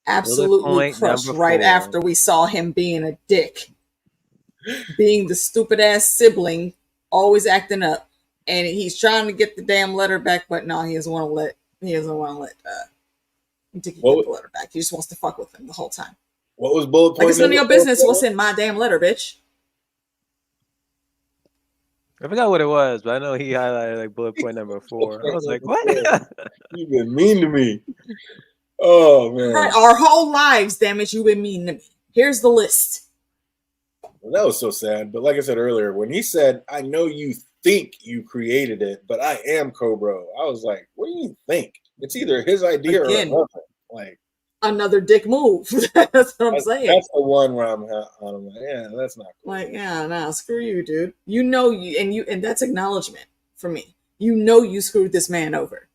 Absolutely crushed right after we saw him being a dick. Being the stupid ass sibling. Always acting up, and he's trying to get the damn letter back, but no, he doesn't want to let Dickie get the letter back. He just wants to fuck with him the whole time. What was bullet point? Like it's none of your business what's in my damn letter, bitch. I forgot what it was, but I know he highlighted like bullet point number 4. I was like, what? You've been mean to me. Oh man. Right, our whole lives, damn it, you've been mean to me. Here's the list. Well, that was so sad. But like I said earlier, when he said, "I know you think you created it, but I am Cobra," I was like, what do you think? It's either his idea or nothing. Like another dick move. That's what I'm saying. That's the one where I'm like, yeah, that's not cool. Like, yeah, no, screw you, dude. And that's acknowledgement for me. You screwed this man over.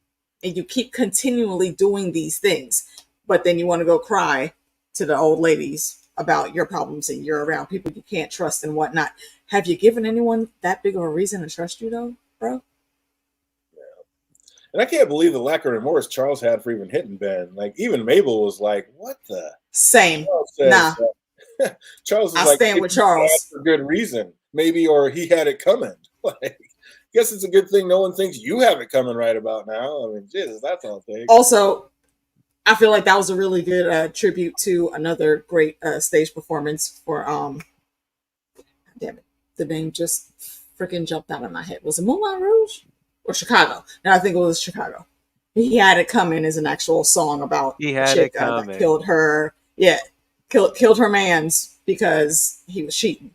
And you keep continually doing these things, but then you want to go cry to the old ladies about your problems and you're around people you can't trust and whatnot. Have you given anyone that big of a reason to trust you though, bro? Yeah. And I can't believe the lack of remorse Charles had for even hitting Ben. Like even Mabel was like, what the? Same. Nah. Charles was I like, stand with Charles. For good reason. Maybe, or he had it coming. Like, guess it's a good thing no one thinks you have it coming right about now. I mean, Jesus, that's all it takes. Also, I feel like that was a really good tribute to another great stage performance for damn it, the name just freaking jumped out of my head. Was it Moulin Rouge or Chicago? No, I think it was Chicago. He Had It Coming is an actual song about a chick that killed her. Yeah, killed her mans because he was cheating.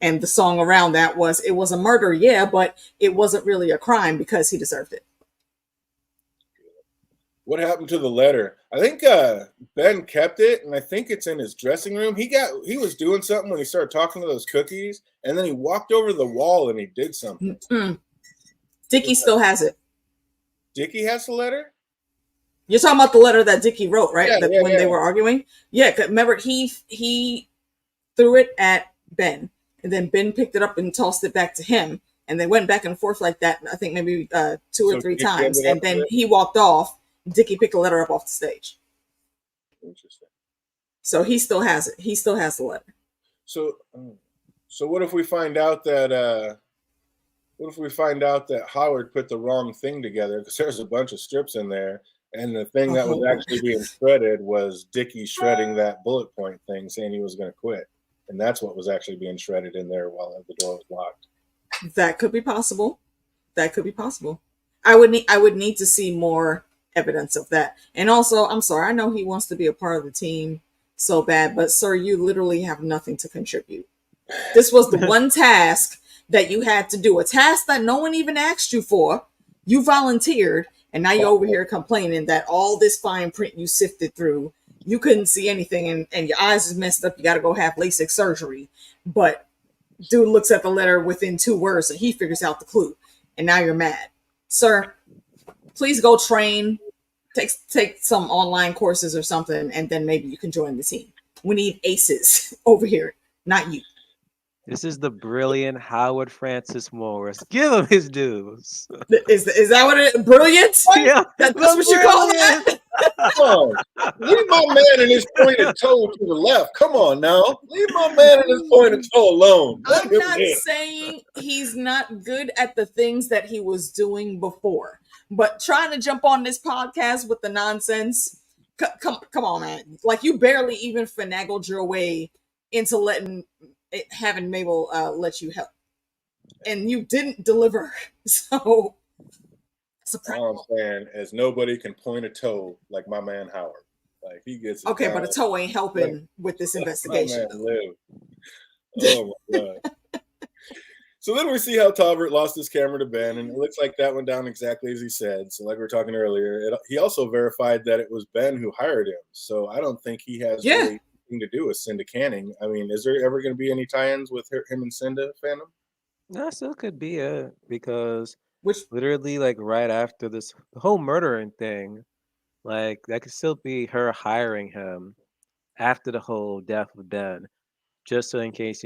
And the song around that it was a murder, yeah, but it wasn't really a crime because he deserved it. What happened to the letter? I think Ben kept it, and I think it's in his dressing room. He was doing something when he started talking to those cookies, and then he walked over to the wall and he did something. Dickie still has it. Dickie has the letter? You're talking about the letter that Dickie wrote, right? Yeah, When they were arguing? Yeah, remember he threw it at Ben, and then Ben picked it up and tossed it back to him, and they went back and forth like that, I think maybe 2 or 3 times, and then he walked off. Dickie picked the letter up off the stage. Interesting. So he still has it. He still has the letter. So what if we find out that Howard put the wrong thing together? Because there's a bunch of strips in there, and the thing that was actually being shredded was Dickie shredding that bullet point thing, saying he was going to quit, and that's what was actually being shredded in there while the door was locked. That could be possible. That could be possible. I would need to see more evidence of that. And also, I'm sorry, I know he wants to be a part of the team so bad, but sir, you literally have nothing to contribute. This was the one task that you had to do, a task that no one even asked you for. You volunteered, and now you're over here complaining that all this fine print you sifted through, you couldn't see anything, and your eyes is messed up. You got to go have LASIK surgery. But dude looks at the letter within 2 words, and he figures out the clue, and now you're mad. Sir, please go train, take some online courses or something, and then maybe you can join the team. We need aces over here, not you. This is the brilliant Howard Francis Morris. Give him his dues. Is that what it? Brilliant? Yeah, That's what you call that? Come on. Leave my man and his pointed toe to the left. Come on now. Leave my man and his pointed toe alone. I'm not saying he's not good at the things that he was doing before, but trying to jump on this podcast with the nonsense, come on, man. Like, you barely even finagled your way into having Mabel let you help, and you didn't deliver. So all I'm saying is nobody can point a toe like my man Howard. Like, he gets it okay, down. but a toe ain't helping with this investigation. My man live. Oh my god. So then we see how Talbot lost his camera to Ben, and it looks like that went down exactly as he said. So like we were talking earlier, he also verified that it was Ben who hired him. So I don't think he has really anything to do with Cinda Canning. I mean, is there ever going to be any tie-ins with him and Cinda, Phantom? No, still could be it, because literally, like, right after the whole murdering thing, like, that could still be her hiring him after the whole death of Ben, just so in case,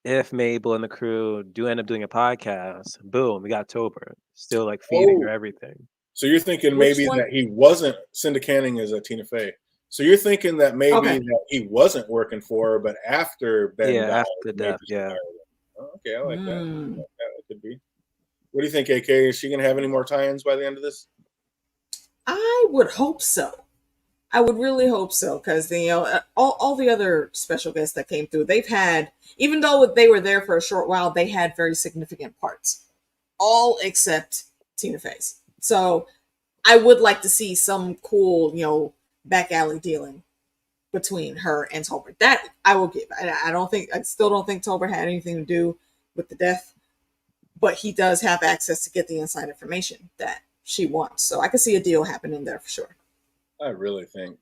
if Mabel and the crew do end up doing a podcast, boom, we got Tober still, like, feeding her everything. So you're thinking maybe that he wasn't, Cinda Canning is a Tina Fey. So you're thinking that maybe that he wasn't working for her, but after Ben died, after the death, Oh, okay, I like that. I like that could be. What do you think, AK? Is she going to have any more tie-ins by the end of this? I would hope so. I would really hope so, because all the other special guests that came through, they've had, even though they were there for a short while, they had very significant parts, all except Tina Fey's. So I would like to see some cool, back alley dealing between her and Tolbert. That I will give. I still don't think Tolbert had anything to do with the death, but he does have access to get the inside information that she wants. So I could see a deal happening there for sure. I really think,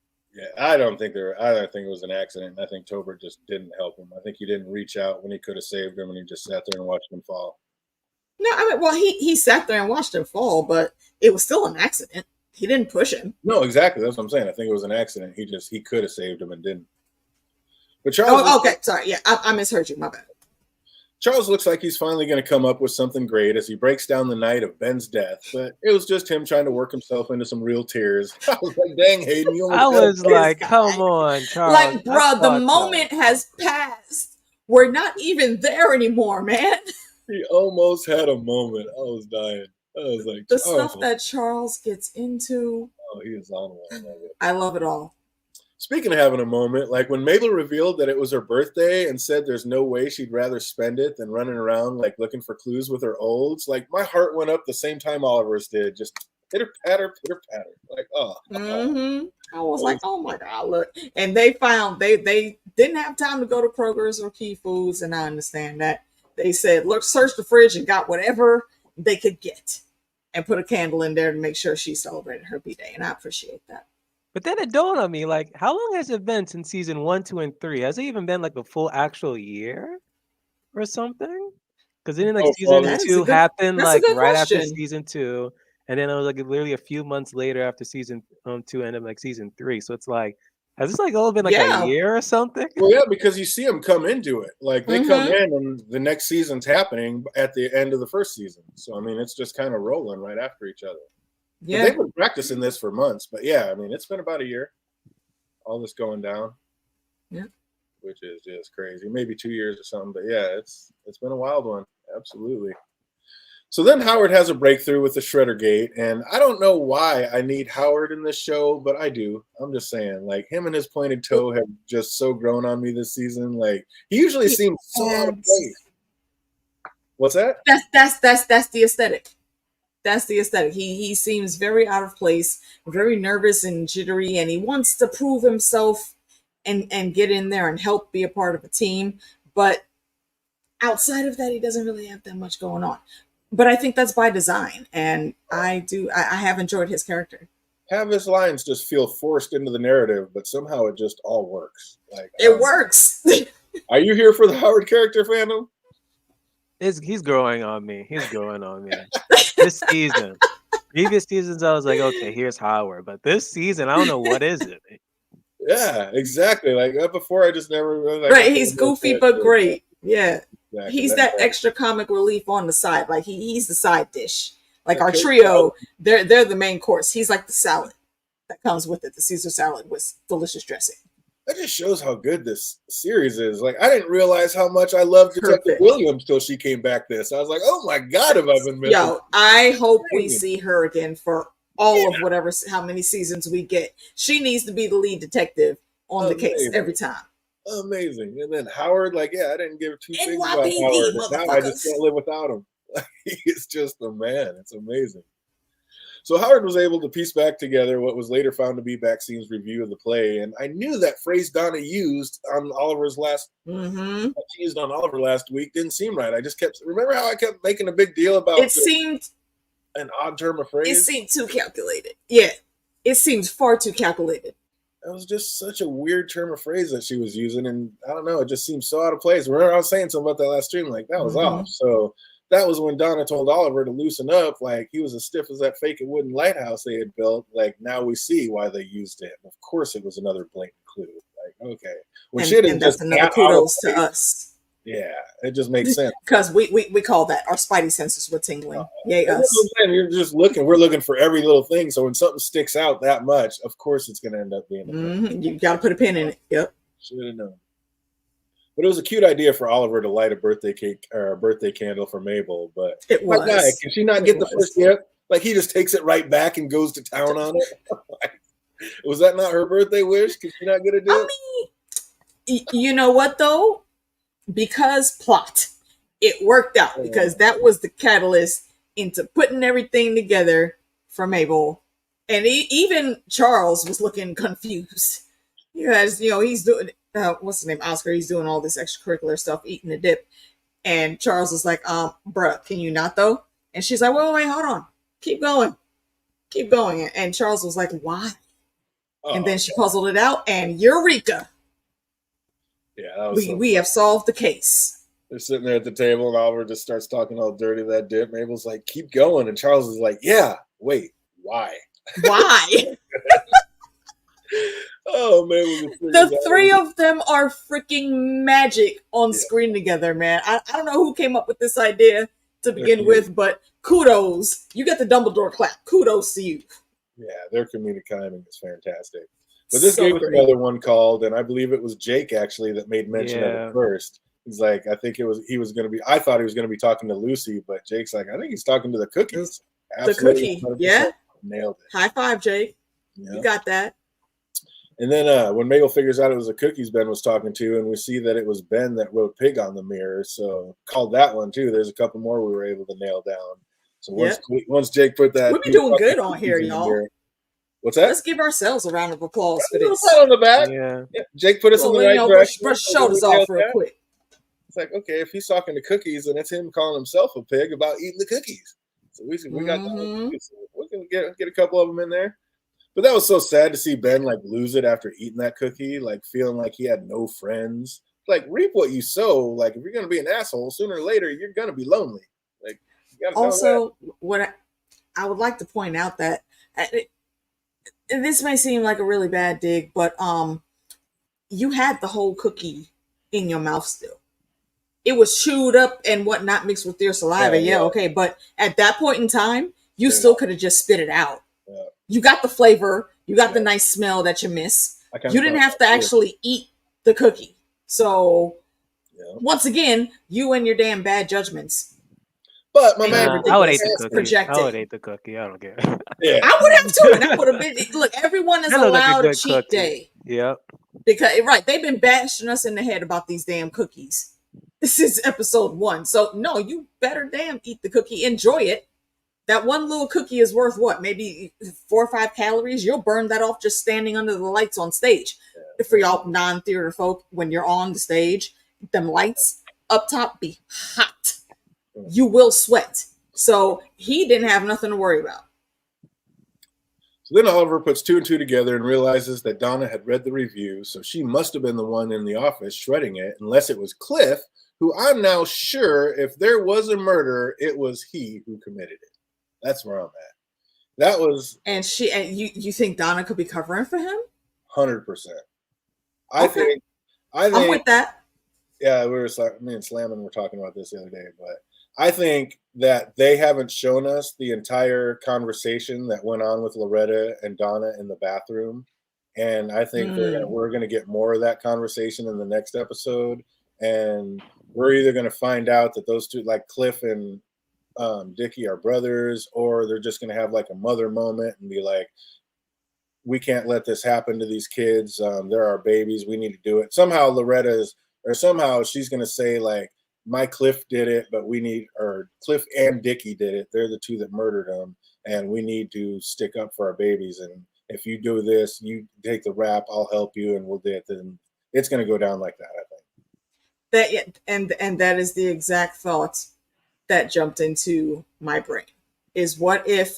I don't think it was an accident. I think Tolbert just didn't help him. I think he didn't reach out when he could have saved him, and he just sat there and watched him fall. No, he sat there and watched him fall, but it was still an accident. He didn't push him. No, exactly. That's what I'm saying. I think it was an accident. He could have saved him and didn't. But Charles. Oh, okay. Sorry. Yeah, I misheard you. My bad. Charles looks like he's finally going to come up with something great as he breaks down the night of Ben's death, but it was just him trying to work himself into some real tears. I was like, dang, Hayden, you I was like, come on, Charles. Like, bro, the moment has passed. We're not even there anymore, man. He almost had a moment. I was dying. I was like, the stuff that Charles gets into. Oh, he is on one. I love it all. Speaking of having a moment, like when Mabel revealed that it was her birthday and said there's no way she'd rather spend it than running around like looking for clues with her olds, like my heart went up the same time Oliver's did. Just pitter patter. Like, oh. Mm-hmm. I was like, oh my God, look. And they didn't have time to go to Kroger's or Key Foods, and I understand that. They said, look, search the fridge and got whatever they could get. and put a candle in there to make sure she celebrated her B-Day, and I appreciate that. But then it dawned on me, like, how long has it been since season 1, 2, and 3? Has it even been like a full actual year or something? Because then like season That is 2 happened that's a like good right after question. season 2, and then it was like literally a few months later after season 2 ended like season 3. So it's like, has this like all been like Yeah. a year or something? Well, yeah, because you see them come into it. Like they come Mhm. in and the next season's happening at the end of the first season. So I mean, it's just kind of rolling right after each other. But Yeah. they've been practicing this for months. But yeah, I mean, it's been about a year. All this going down. Yeah. Which is just crazy. Maybe 2 years or something. But yeah, it's been a wild one. Absolutely. So then Howard has a breakthrough with the Shredder Gate, and I don't know why I need Howard in this show, but I do. I'm just saying, like, him and his pointed toe have just so grown on me this season. Like, he usually seems so out of place. What's that? That's the aesthetic. That's the aesthetic. He seems very out of place, very nervous and jittery, and he wants to prove himself and get in there and help be a part of a team. But outside of that, he doesn't really have that much going on. But I think that's by design, and I have enjoyed his character. Have his lines just feel forced into the narrative, but somehow it just all works. Like It works. Are you here for the Howard character fandom? He's growing on me. He's growing on me. This season. Previous seasons, I was like, okay, here's Howard. But this season, I don't know what is it. Yeah, exactly. Like before, I just never really like. Right, he's goofy but great. Yeah. Exactly. He's that extra comic relief on the side. Like he's the side dish. Like our trio, they're the main course. He's like the salad that comes with it, the Caesar salad with delicious dressing. That just shows how good this series is. Like, I didn't realize how much I loved Detective Williams till she came back this. I was like, oh my God, have I been missing? Yo, I hope we see her again for all of how many seasons we get. She needs to be the lead detective on the case every time. Amazing. And then Howard, like, yeah, I didn't give two things about NYPD, Howard. Now I just can't live without him. He's just the man. It's amazing. So Howard was able to piece back together what was later found to be Baxine's review of the play, and I knew that phrase Donna used on Oliver's last week didn't seem right. I just kept remember how I kept making a big deal about it. Seemed an odd term of phrase. It seemed too calculated. Yeah, it seems far too calculated. That was just such a weird term of phrase that she was using, and I don't know, it just seemed so out of place. Remember, I was saying something about that last stream, like that was off. So that was when Donna told Oliver to loosen up, like he was as stiff as that fake wooden lighthouse they had built. Like now we see why they used it. Of course, it was another blatant clue. Like okay, when and that's another kudos to us. Yeah, it just makes sense because we call that our spidey senses were tingling. Yay us! You're just looking. We're looking for every little thing. So when something sticks out that much, of course it's going to end up being. You got to put a pin in it. Yep. Should have known. But it was a cute idea for Oliver to light a birthday cake or a birthday candle for Mabel. But it was. God, can she not get the first gift? Like he just takes it right back and goes to town on it. Was that not her birthday wish? Can she not get a gift? I mean, you know what though? Because plot, it worked out because that was the catalyst into putting everything together for Mabel, and even Charles was looking confused because he's doing what's his name, Oscar. He's doing all this extracurricular stuff, eating the dip, and Charles was like, bruh, can you not though? And she's like, wait, hold on, keep going, and Charles was like, why? And then she puzzled it out, and eureka. Yeah, we have solved the case. They're sitting there at the table, and Oliver just starts talking all dirty that dip. Mabel's like, keep going. And Charles is like, yeah, wait, why? Why? Oh, man. The three of them are freaking magic on screen together, man. I don't know who came up with this idea to begin with, but kudos. You get the Dumbledore clap. Kudos to you. Yeah, their comedic timing is fantastic. But this gave us another one called, and I believe it was Jake actually that made mention of it first. He's like, I think I thought he was going to be talking to Lucy, but Jake's like, I think he's talking to the cookies. Absolutely. The cookie, yeah. Nailed it. High five, Jake. Yeah. You got that. And then when Mabel figures out it was the cookies Ben was talking to, and we see that it was Ben that wrote Pig on the mirror, so called that one too. There's a couple more we were able to nail down. So once Jake put that, we'll be doing good on here, y'all. What's that? Let's give ourselves a round of applause for this. On the back. Yeah. Jake put us in the right direction. Brush shoulders off real quick. It's like, okay, if he's talking to cookies, then it's him calling himself a pig about eating the cookies. So we got Mhm. we can get a couple of them in there. But that was so sad to see Ben like lose it after eating that cookie, like feeling like he had no friends. Like reap what you sow. Like if you're gonna be an asshole, sooner or later you're gonna be lonely. Like you gotta know that. Also, what I would like to point out that this may seem like a really bad dig, but you had the whole cookie in your mouth still. It was chewed up and whatnot mixed with your saliva. Yeah, Yeah, okay, but at that point in time, you Spit it still out. could have just spit it out. Yeah. You got the flavor, you got the Yeah. nice smell that you miss. I kinda You didn't thought have to that too. actually eat the cookie. So Yeah. once again, you and your damn bad judgments. But my Ain't man, no I would eat ridiculous the cookie. projecting. I would eat the cookie. I don't care. yeah, I would have too, and that would have been look. Everyone is That looked like a allowed a good cheat cookie. day Yep. because right, they've been bashing us in the head about these damn cookies. This is episode 1, so no, you better damn eat the cookie, enjoy it. That one little cookie is worth what? Maybe 4 or 5 calories. You'll burn that off just standing under the lights on stage. For y'all non-theater folk, when you're on the stage, them lights up top be hot. You will sweat. So he didn't have nothing to worry about. So then Oliver puts 2 and 2 together and realizes that Donna had read the review, so she must have been the one in the office shredding it, unless it was Cliff, who I'm now sure if there was a murder, it was he who committed it. That's where I'm at. That was And you think Donna could be covering for him? 100%. Okay. I think I'm with that. yeah, me and Slammin were talking about this the other day, but I think that they haven't shown us the entire conversation that went on with Loretta and Donna in the bathroom. And I think we're gonna get more of that conversation in the next episode. And we're either gonna find out that those two, like Cliff and Dickie, are brothers, or they're just gonna have like a mother moment and be like, we can't let this happen to these kids. They're our babies. We need to do it. Somehow somehow she's going to say like, my Cliff did it, but Cliff and Dickie did it. They're the two that murdered him. And we need to stick up for our babies. And if you do this, you take the rap, I'll help you and we'll do it. Then it's going to go down like that, I think. And that is the exact thought that jumped into my brain. Is what if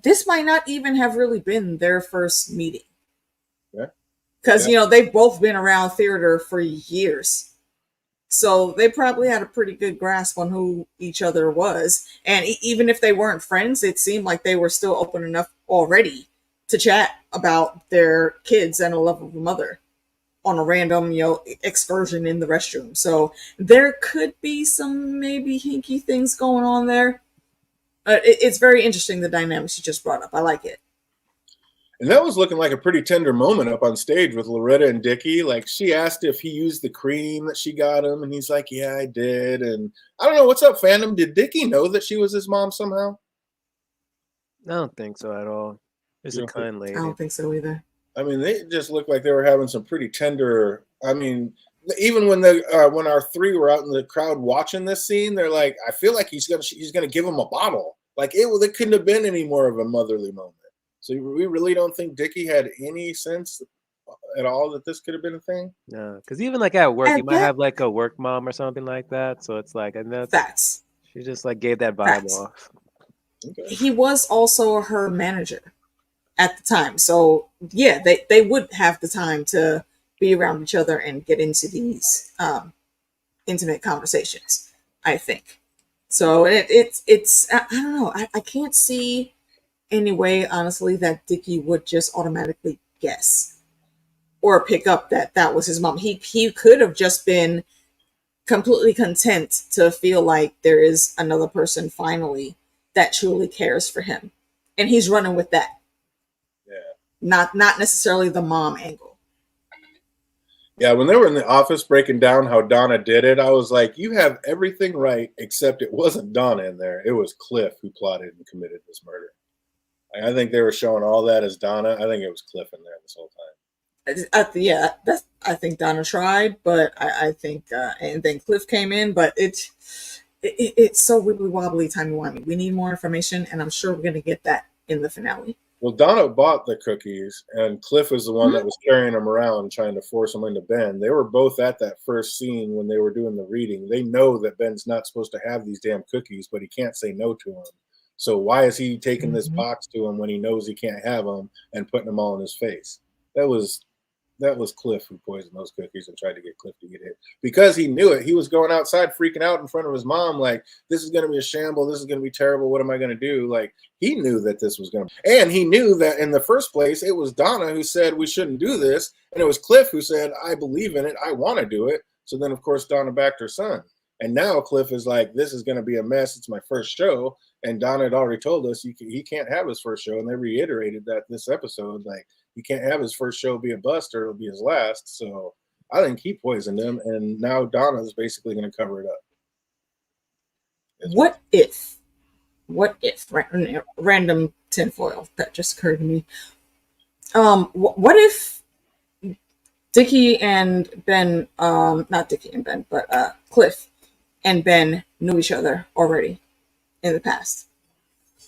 this might not even have really been their first meeting. Yeah. Because they've both been around theater for years. So they probably had a pretty good grasp on who each other was. And even if they weren't friends, it seemed like they were still open enough already to chat about their kids and a love of a mother on a random, excursion in the restroom. So there could be some maybe hinky things going on there. It's very interesting, the dynamics you just brought up. I like it. And that was looking like a pretty tender moment up on stage with Loretta and Dickie. Like, she asked if he used the cream that she got him, and he's like, yeah, I did. And I don't know, what's up, fandom? Did Dickie know that she was his mom somehow? I don't think so at all. She's a kind lady. I don't think so either. I mean, they just looked like they were having some pretty tender. I mean, even when our 3 were out in the crowd watching this scene, they're like, I feel like he's gonna give him a bottle. Like it couldn't have been any more of a motherly moment. So we really don't think Dickie had any sense at all that this could have been a thing. No, because even like at work, you might have like a work mom or something like that. So it's like, and that's facts. She just like gave that vibe off. Okay. He was also her manager at the time, so yeah, they would have the time to be around each other and get into these intimate conversations, I think. So it's I don't know. I can't see any way, honestly, that Dickie would just automatically guess or pick up that was his mom. He could have just been completely content to feel like there is another person finally that truly cares for him, and he's running with that. Yeah, not necessarily the mom angle. Yeah, when they were in the office breaking down how Donna did it, I was like, you have everything right, except it wasn't Donna in there. It was Cliff who plotted and committed this murder. I think they were showing all that as Donna. I think it was Cliff in there this whole time. Yeah, I think Donna tried, but I think, and then Cliff came in, but it's so wibbly wobbly, timey wimey. We need more information, and I'm sure we're going to get that in the finale. Well, Donna bought the cookies, and Cliff was the one that was carrying them around, trying to force them into Ben. They were both at that first scene when they were doing the reading. They know that Ben's not supposed to have these damn cookies, but he can't say no to them. So why is he taking this box to him when he knows he can't have them and putting them all in his face? That was Cliff who poisoned those cookies and tried to get Cliff to get it because he knew it. He was going outside freaking out in front of his mom like, this is going to be a shamble. This is going to be terrible. What am I going to do? Like, he knew that this was going to, and he knew that in the first place, it was Donna who said we shouldn't do this. And it was Cliff who said, I believe in it. I want to do it. So then, of course, Donna backed her son. And now Cliff is like, this is going to be a mess. It's my first show. And Donna had already told us he can't have his first show. And they reiterated that this episode, like, he can't have his first show be a bust or it'll be his last. So I think he poisoned him. And now Donna's basically going to cover it up. What if, random tinfoil that just occurred to me. What if Dickie and Ben, not Dickie and Ben, but Cliff and Ben knew each other already in the past,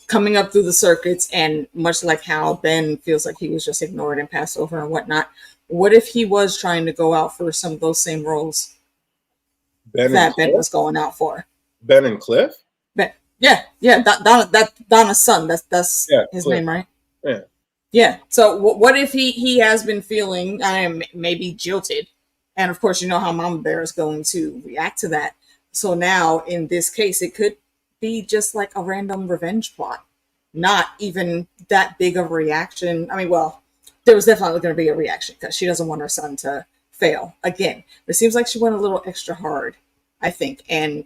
coming up through the circuits, and much like how Ben feels like he was just ignored and passed over and whatnot, what if he was trying to go out for some of those same roles that Ben was going out for? Ben and Cliff? Ben, yeah, Donna's son. That's his Cliff. Name, right? Yeah. Yeah. So what if he has been feeling, maybe jilted, and of course you know how Mama Bear is going to react to that. So now in this case, it could be just like a random revenge plot, not even that big of a reaction. I mean, well, there was definitely going to be a reaction because she doesn't want her son to fail again. But it seems like she went a little extra hard, I think. And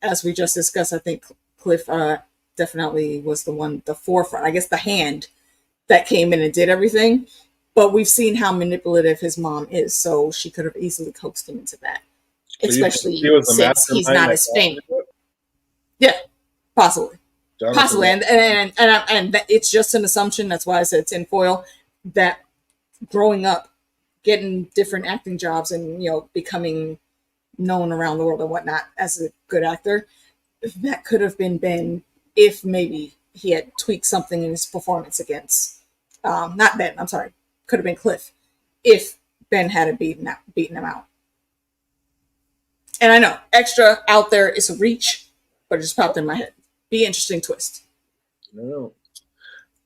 as we just discussed, I think Cliff definitely was the forefront, I guess the hand that came in and did everything. But we've seen how manipulative his mom is, so she could have easily coaxed him into that, especially since he's not as famous. Yeah, possibly. Possibly. And it's just an assumption. That's why I said tinfoil, that growing up, getting different acting jobs and, becoming known around the world and whatnot as a good actor, that could have been Ben if maybe he had tweaked something in his performance against, not Ben, I'm sorry, could have been Cliff, if Ben hadn't beaten him out. And I know, extra out there is a reach, but it just popped in my head. Be interesting twist. No.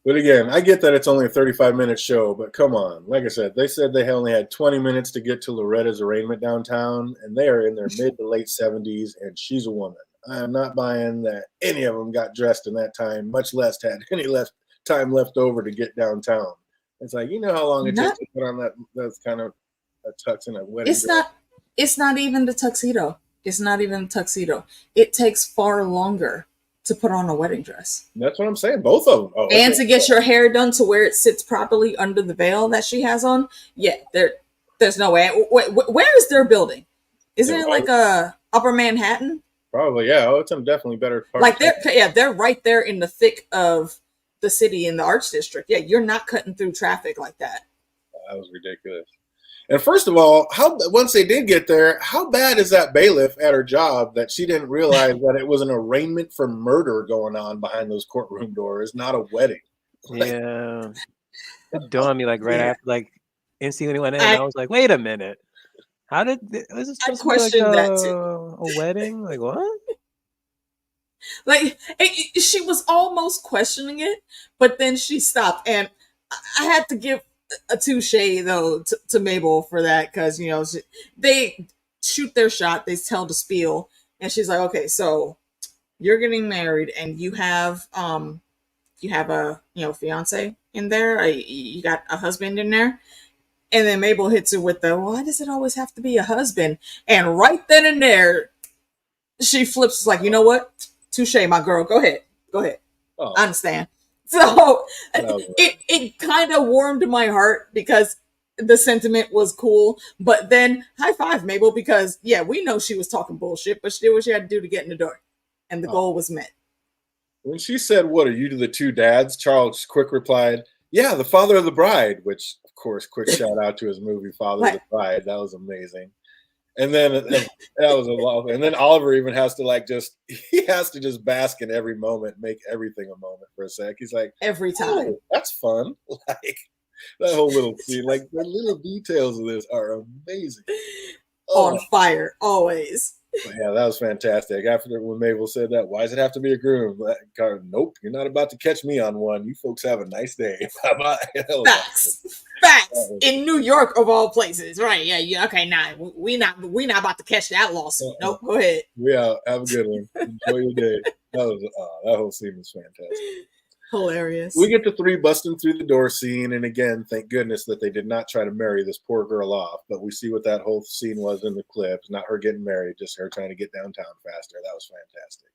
But again, I get that it's only a 35-minute show, but come on. Like I said, they only had 20 minutes to get to Loretta's arraignment downtown, and they are in their mid to late 70s, and she's a woman. I am not buying that any of them got dressed in that time, much less had any time left over to get downtown. It's like, you know how long it takes to put on that's kind of a tux and a wedding dress? It's not even the tuxedo. It's not even the tuxedo. It takes far longer to put on a wedding dress. That's what I'm saying. Both of them. Oh, and to get your hair done to where it sits properly under the veil that she has on. Yeah, there's no way. Where is their building? Isn't it like Upper Manhattan? Probably, yeah. Oh, it's definitely better. Like they're right there in the thick of the city in the Arts District. Yeah, you're not cutting through traffic like that. That was ridiculous. And first of all, once they did get there, how bad is that bailiff at her job that she didn't realize that it was an arraignment for murder going on behind those courtroom doors, not a wedding? Yeah. It dawned on me after instantly when he went in, I was like, wait a minute. How did was it supposed to be like a wedding? Like what? Like she was almost questioning it, but then she stopped, and I had to give a touche though to Mabel for that, because they shoot their shot, they tell the spiel, and she's like, okay, so you're getting married and you have a fiance in there, you got a husband in there, and then Mabel hits her with the, why does it always have to be a husband? And right then and there she flips, like, you know what, touche, my girl, go ahead. I understand. So it kind of warmed my heart because the sentiment was cool. But then high five, Mabel, because we know she was talking bullshit, but she did what she had to do to get in the door, and the goal was met. When she said, "What are you to the two dads?" Charles quick replied, "Yeah, the father of the bride," which of course, quick shout out to his movie Father of the Bride. That was amazing. And then that was a lot. And then Oliver even has to he has to just bask in every moment, make everything a moment for a sec. He's like, every time. oh, that's fun. Like that whole little scene, like the little details of this are amazing. On fire, always. But yeah, that was fantastic. After when Mabel said that, why does it have to be a groom? Nope, you're not about to catch me on one. You folks have a nice day. Bye-bye. Facts. In New York of all places, right? Yeah. Okay, nah, we not about to catch that lawsuit. Nope. Go ahead. We out. Have a good one. Enjoy your day. That whole scene was fantastic. Hilarious. We get to 3 busting through the door scene, and again, thank goodness that they did not try to marry this poor girl off. But we see what that whole scene was in the clips. Not her getting married, just her trying to get downtown faster. That was fantastic.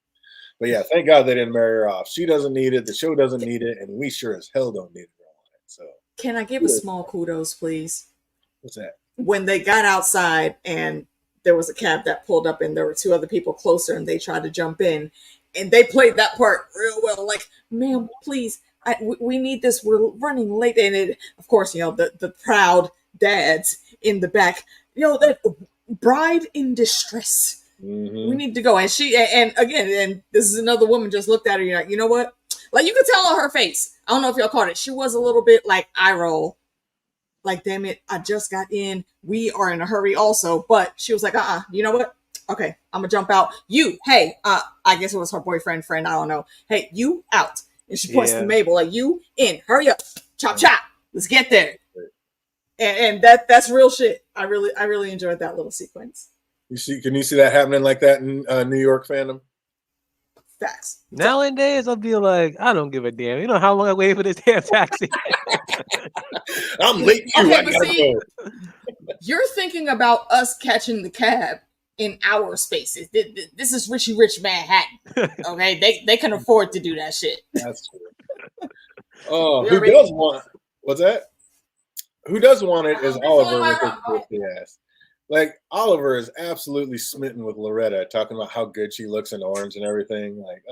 But yeah, thank God they didn't marry her off. She doesn't need it. The show doesn't need it, and we sure as hell don't need it. So, can I give a small kudos, please? What's that? When they got outside and there was a cab that pulled up, and there were 2 other people closer, and they tried to jump in. And they played that part real well. Like, ma'am, please, we need this. We're running late. And it, of course, the proud dads in the back, that bride in distress. Mm-hmm. We need to go. And and this is another woman just looked at her. You're like, you know what? Like, you could tell on her face. I don't know if y'all caught it. She was a little bit like eye roll. Like, damn it, I just got in. We are in a hurry also. But she was like, you know what? Okay, I'm gonna jump out. You, hey, I guess it was her boyfriend, friend, I don't know. Hey, you out. And she points to Mabel, like, you in, hurry up, chop, chop, let's get there. And that's real shit. I really enjoyed that little sequence. Can you see that happening like that in New York fandom? Facts. Nowadays, I'll be like, I don't give a damn. You know how long I waited for this damn taxi? I'm late too. Okay, but see, you're thinking about us catching the cab in our spaces. This is Richie Rich Manhattan. Okay, they can afford to do that shit. That's true. Oh, who does want? What's that? Who does want it is Oliver with his birthday ass. Like, Oliver is absolutely smitten with Loretta, talking about how good she looks in orange and everything. Like,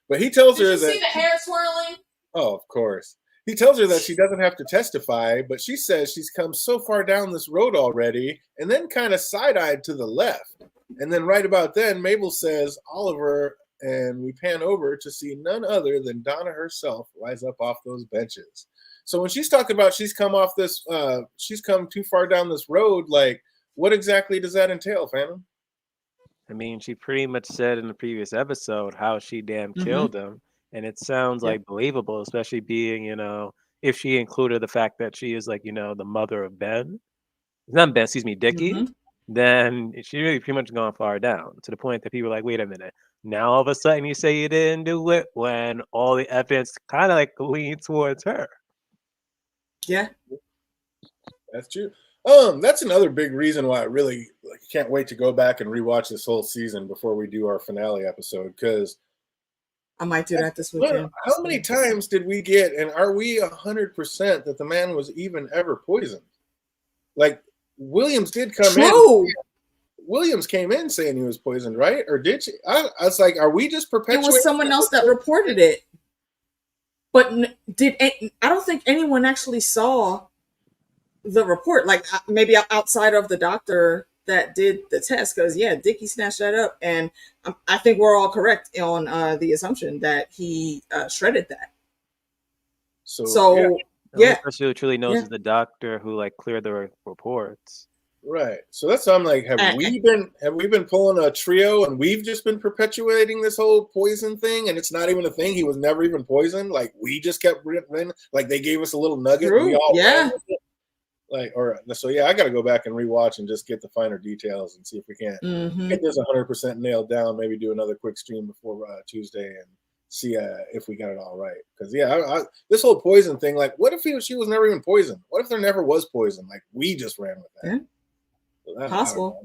but he tells her that. Did you see the hair swirling? Oh, of course. He tells her that she doesn't have to testify, but she says she's come so far down this road already, and then kind of side-eyed to the left. And then right about then, Mabel says, Oliver, and we pan over to see none other than Donna herself rise up off those benches. So when she's talking about she's come too far down this road, like, what exactly does that entail, Phantom? I mean, she pretty much said in the previous episode how she killed him. And it sounds like believable, especially being, if she included the fact that she is like, the mother of Ben. Not Ben, excuse me, Dickie. Then she really pretty much gone far down to the point that people are like, wait a minute. Now all of a sudden you say you didn't do it when all the evidence kind of like leaned towards her. Yeah. That's true. That's another big reason why I really can't wait to go back and rewatch this whole season before we do our finale episode, because I might do that this weekend. How many times did we get, and are we 100% that the man was even ever poisoned? Like, Williams did come in. Williams came in saying he was poisoned, right? Or did she? I was like, are we just perpetuating? It was someone else that reported it. But I don't think anyone actually saw the report. Like, maybe outside of the doctor that did the test, because Dickie snatched that up, and I think we're all correct on the assumption that he shredded that. So the person who truly knows is the doctor who cleared the reports. Right. So that's why I'm like, have we been pulling a trio and we've just been perpetuating this whole poison thing, and it's not even a thing? He was never even poisoned. Like, we just kept like they gave us a little nugget. True. We all I got to go back and rewatch and just get the finer details and see if we can't get this 100% nailed down. Maybe do another quick stream before Tuesday and see if we got it all right. Because this whole poison thing, like, what if she was never even poisoned? What if there never was poison? Like, we just ran with that. So possible.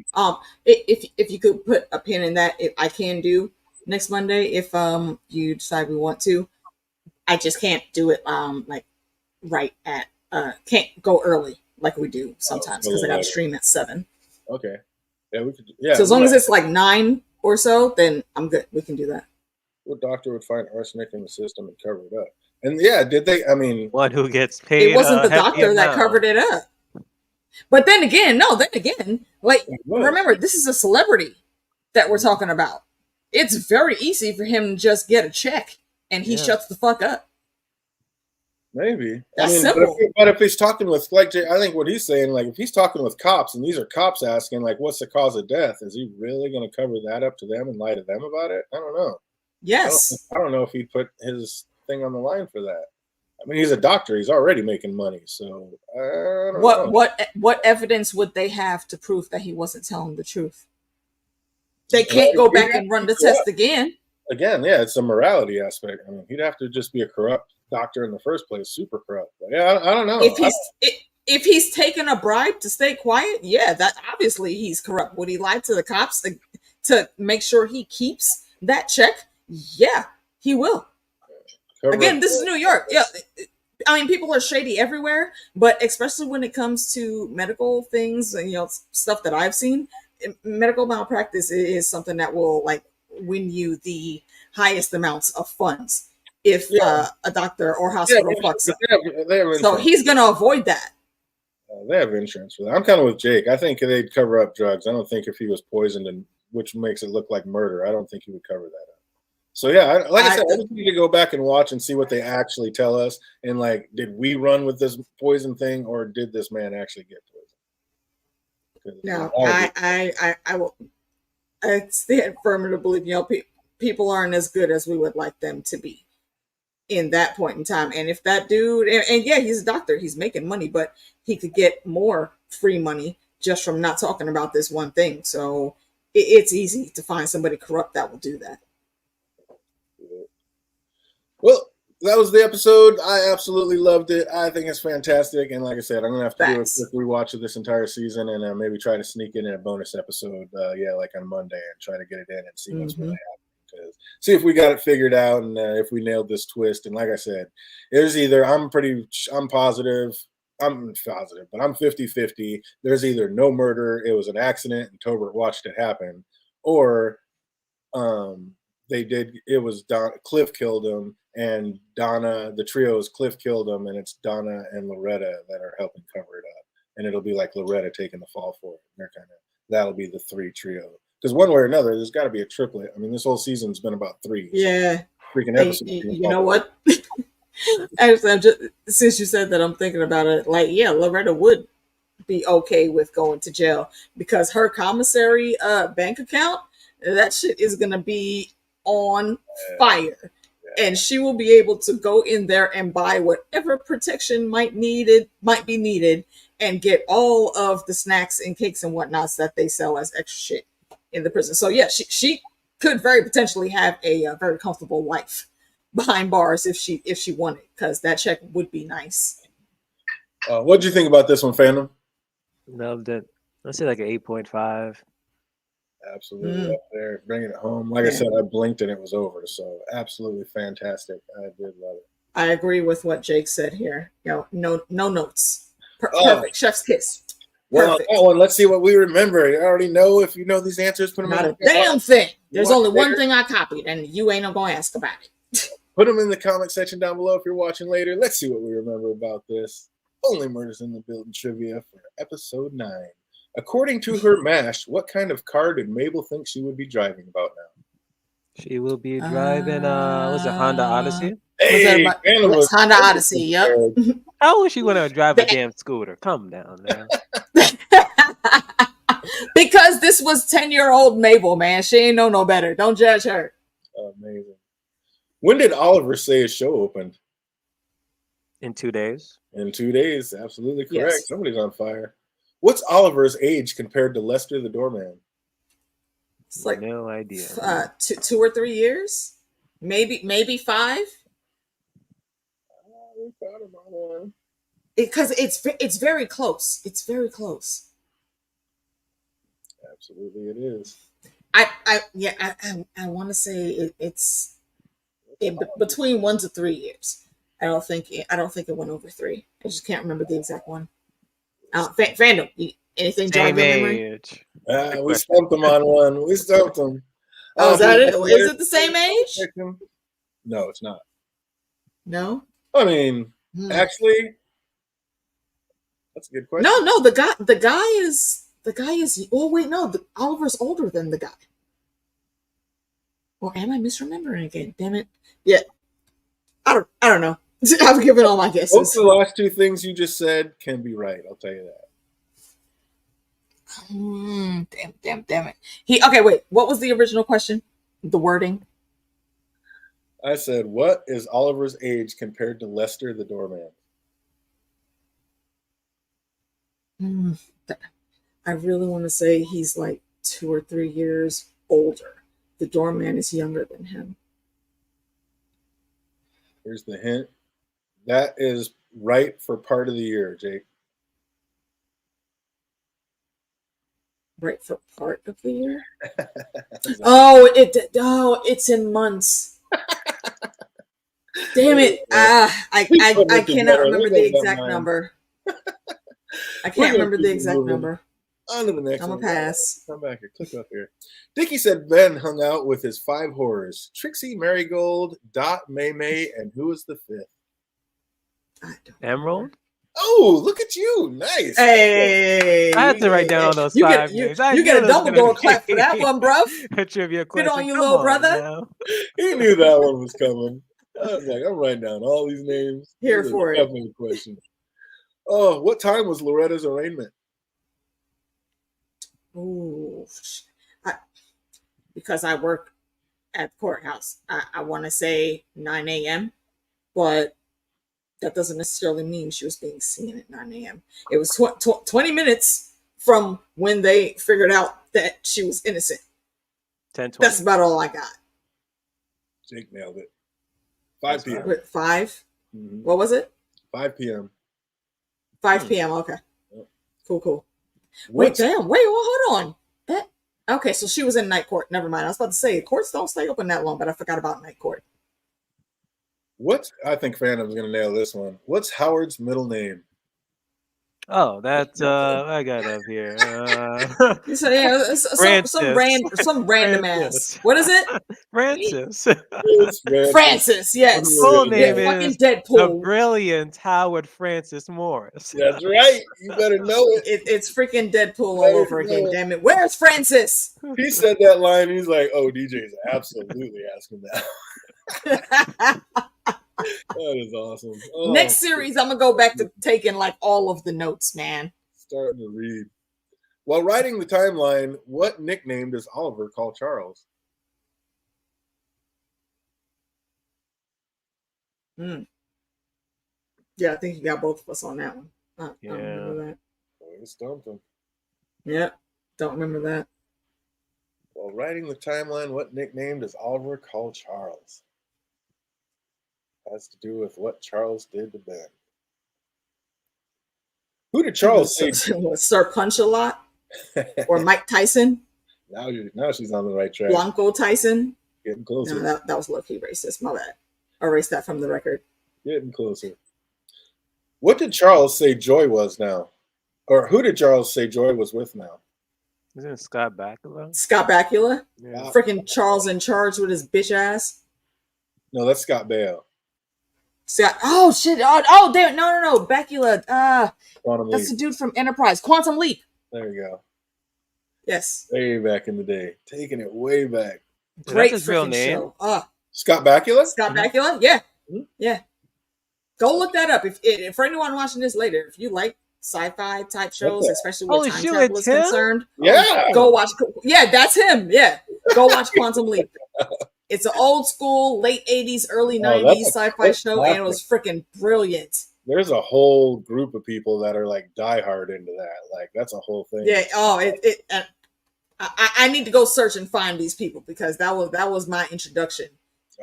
If you could put a pin in that, if I can do next Monday, if you decide we want to, I just can't do it right at can't go early like we do sometimes, because I got to stream at 7. Okay. Yeah, we could. Yeah. So as long as it's 9 or so, then I'm good. We can do that. What doctor would find arsenic in the system and cover it up? And did they? I mean, one who gets paid. It wasn't the doctor that covered it up. But then again, like What? remember, this is a celebrity that we're talking about. It's very easy for him to just get a check and he Yeah. shuts the fuck up. Maybe. That's I mean, simple. but if he's talking with, like, I think what he's saying, like, if he's talking with cops and these are cops asking, like, what's the cause of death? Is he really going to cover that up to them and lie to them about it? I don't know. Yes. I don't know if he'd put his thing on the line for that. I mean, he's a doctor. He's already making money. So I don't know. What evidence would they have to prove that he wasn't telling the truth? They can't go back and run the test again. Again, yeah, it's a morality aspect. I mean, he'd have to just be a corrupt doctor in the first place, super corrupt. But yeah, I don't know. If he's taken a bribe to stay quiet, yeah, that obviously he's corrupt. Would he lie to the cops to make sure he keeps that check? Yeah, he will. Again, this is New York. Yeah, I mean, people are shady everywhere, but especially when it comes to medical things and stuff that I've seen, medical malpractice is something that will like win you the highest amounts of funds if a doctor or hospital fucks up. They have so he's gonna avoid that. They have insurance for that. I'm kind of with Jake. I think they'd cover up drugs. I don't think if he was poisoned, and which makes it look like murder, I don't think he would cover that up. So yeah, like I said, I just need to go back and watch and see what they actually tell us. And like, did we run with this poison thing, or did this man actually get poisoned? No, I will. I stand firm to believe people aren't as good as we would like them to be in that point in time. And if that dude, and yeah, he's a doctor, he's making money, but he could get more free money just from not talking about this one thing. So it's easy to find somebody corrupt that will do that. Well, that was the episode. I absolutely loved it. I think it's fantastic. And like I said, I'm going to have to do a quick rewatch of this entire season and maybe try to sneak in a bonus episode, like on Monday and try to get it in and see what's really happening. See if we got it figured out and if we nailed this twist. And like I said, there's either I'm positive, but I'm 50-50. There's either no murder, it was an accident, and Tobert watched it happen, or Cliff killed him, and Donna, the trio is Cliff killed him, and it's Donna and Loretta that are helping cover it up. And it'll be like Loretta taking the fall for it. That'll be the three trio. Because one way or another, there's got to be a triplet. I mean, this whole season's been about three. Yeah. Freaking episode. You know what? Actually, since you said that, I'm thinking about it. Like, yeah, Loretta would be okay with going to jail because her commissary bank account, that shit is going to be on fire. And she will be able to go in there and buy whatever protection might be needed and get all of the snacks and cakes and whatnots that they sell as extra shit in the prison. So yeah, she could very potentially have a very comfortable life behind bars if she wanted, because that check would be nice. What did you think about this one, Phantom? Loved it. Let's say like an 8.5. Absolutely up there, bringing it home. Like I said, I blinked and it was over. So absolutely fantastic. I did love it. I agree with what Jake said here. No notes. Perfect. Chef's kiss. Well, that one, let's see what we remember. I already know if you know these answers. Put them Not a damn thing. There's only one thing I copied, and you ain't going to ask about it. Put them in the comment section down below if you're watching later. Let's see what we remember about this. Only Murders in the Building trivia for episode 9. According to her MASH, what kind of car did Mabel think she would be driving about now? She will be driving, was it Honda Odyssey? Hey, Honda Odyssey, yep. How would she want to drive a damn scooter? Come down, man. Because this was 10-year-old Mabel, man. She ain't know no better. Don't judge her. Amazing. When did Oliver say his show opened? In 2 days. In 2 days, absolutely correct. Yes. Somebody's on fire. What's Oliver's age compared to Lester the doorman? It's like no idea. 2 or 3 years, maybe 5. We thought about one. Because it's very close. It's very close. Absolutely, it is. I want to say it's between 1 to 3 years. I don't think it went over 3. I just can't remember the exact one. Fandom, anything jog your memory? We stumped them on one. We stumped them. Oh, is that it? Is it the same age? No, it's not. No? I mean, actually, That's a good question. No, the guy is. Oh wait, no, Oliver's older than the guy. Or am I misremembering again? Damn it! Yeah, I don't know. I've given all my Both guesses. the last two things you just said can be right. I'll tell you that. Damn it. Okay, wait. What was the original question? The wording. I said, what is Oliver's age compared to Lester the doorman? I really want to say he's like 2 or 3 years older. The doorman is younger than him. Here's the hint. That is right for part of the year, Jake. Right for part of the year? It's in months. Damn it. I cannot remember the exact number. I can't remember the exact number. On to the next one. I'm going to pass. Come back here. Click up here. Dickie said Ben hung out with his 5 whores. Trixie, Marigold, Dot, May, and who was the 5th? I don't Emerald? Oh, look at you. Nice. Hey. I had to write down all those You 5 get, names. you get a Dumbledore clap for that one, bruv. A trivia question. Good on you, Come little on brother. now. He knew that one was coming. I was like, I'm writing down all these names. Here for it. Definitely a question. Oh, what time was Loretta's arraignment? Ooh, because I work at the courthouse, I want to say 9 a.m., but that doesn't necessarily mean she was being seen at 9 a.m. It was 20 minutes from when they figured out that she was innocent. 10:20. That's about all I got. Jake nailed it. 5 p.m. What, 5? Mm-hmm. What was it? 5 p.m. 5 p.m. Okay. Yep. Cool. What's, Wait, damn. Wait, well, hold on. Okay, so she was in night court. Never mind. I was about to say, courts don't stay open that long, but I forgot about night court. I think Phantom's going to nail this one. What's Howard's middle name? Oh, that's I got up here. You said, yeah, some random ass. What is it? Francis. Francis, yes. His full name fucking is Deadpool. the brilliant Howard Francis Morris. That's right. You better know it. It's freaking Deadpool all over again. Damn it. Where's Francis? He said that line. He's like, "Oh, DJ's absolutely asking that." That is awesome. Oh, Next series, I'm gonna go back to taking like all of the notes, man. Starting to read. While writing the timeline, what nickname does Oliver call Charles? Yeah, I think you got both of us on that one. I don't Yeah. remember that. Oh, stumped him. Yeah, don't remember that. While writing the timeline, what nickname does Oliver call Charles? Has to do with what Charles did to Ben. Who did Charles say? Sir Punch a Lot or Mike Tyson? Now she's on the right track. Blanco Tyson. Getting closer. No, that was low-key racist. My bad. Erase that from the record. Getting closer. What did Charles say Joy was now? Or who did Charles say Joy was with now? Isn't it Scott Bakula? Scott Bakula? Yeah. Freaking Charles in charge with his bitch ass. No, that's Scott Baio. Scott. Oh shit. Oh damn. No. Bakula. Quantum That's Leap. the dude from Enterprise. Quantum Leap. There you go. Yes. Way back in the day. Taking it way back. Great his real freaking name? show. Scott Bakula? Scott Bakula? Yeah. Mhm. Yeah. Go look that up. If for anyone watching this later, if you like sci-fi type shows, especially where time travel is concerned, Yeah. go watch. Yeah, that's him. Yeah. Go watch Quantum Leap. It's an old school, late 80s, early 90s sci-fi show, and it was freaking brilliant. There's a whole group of people that are like diehard into that. Like that's a whole thing. Yeah. Oh, I need to go search and find these people because that was my introduction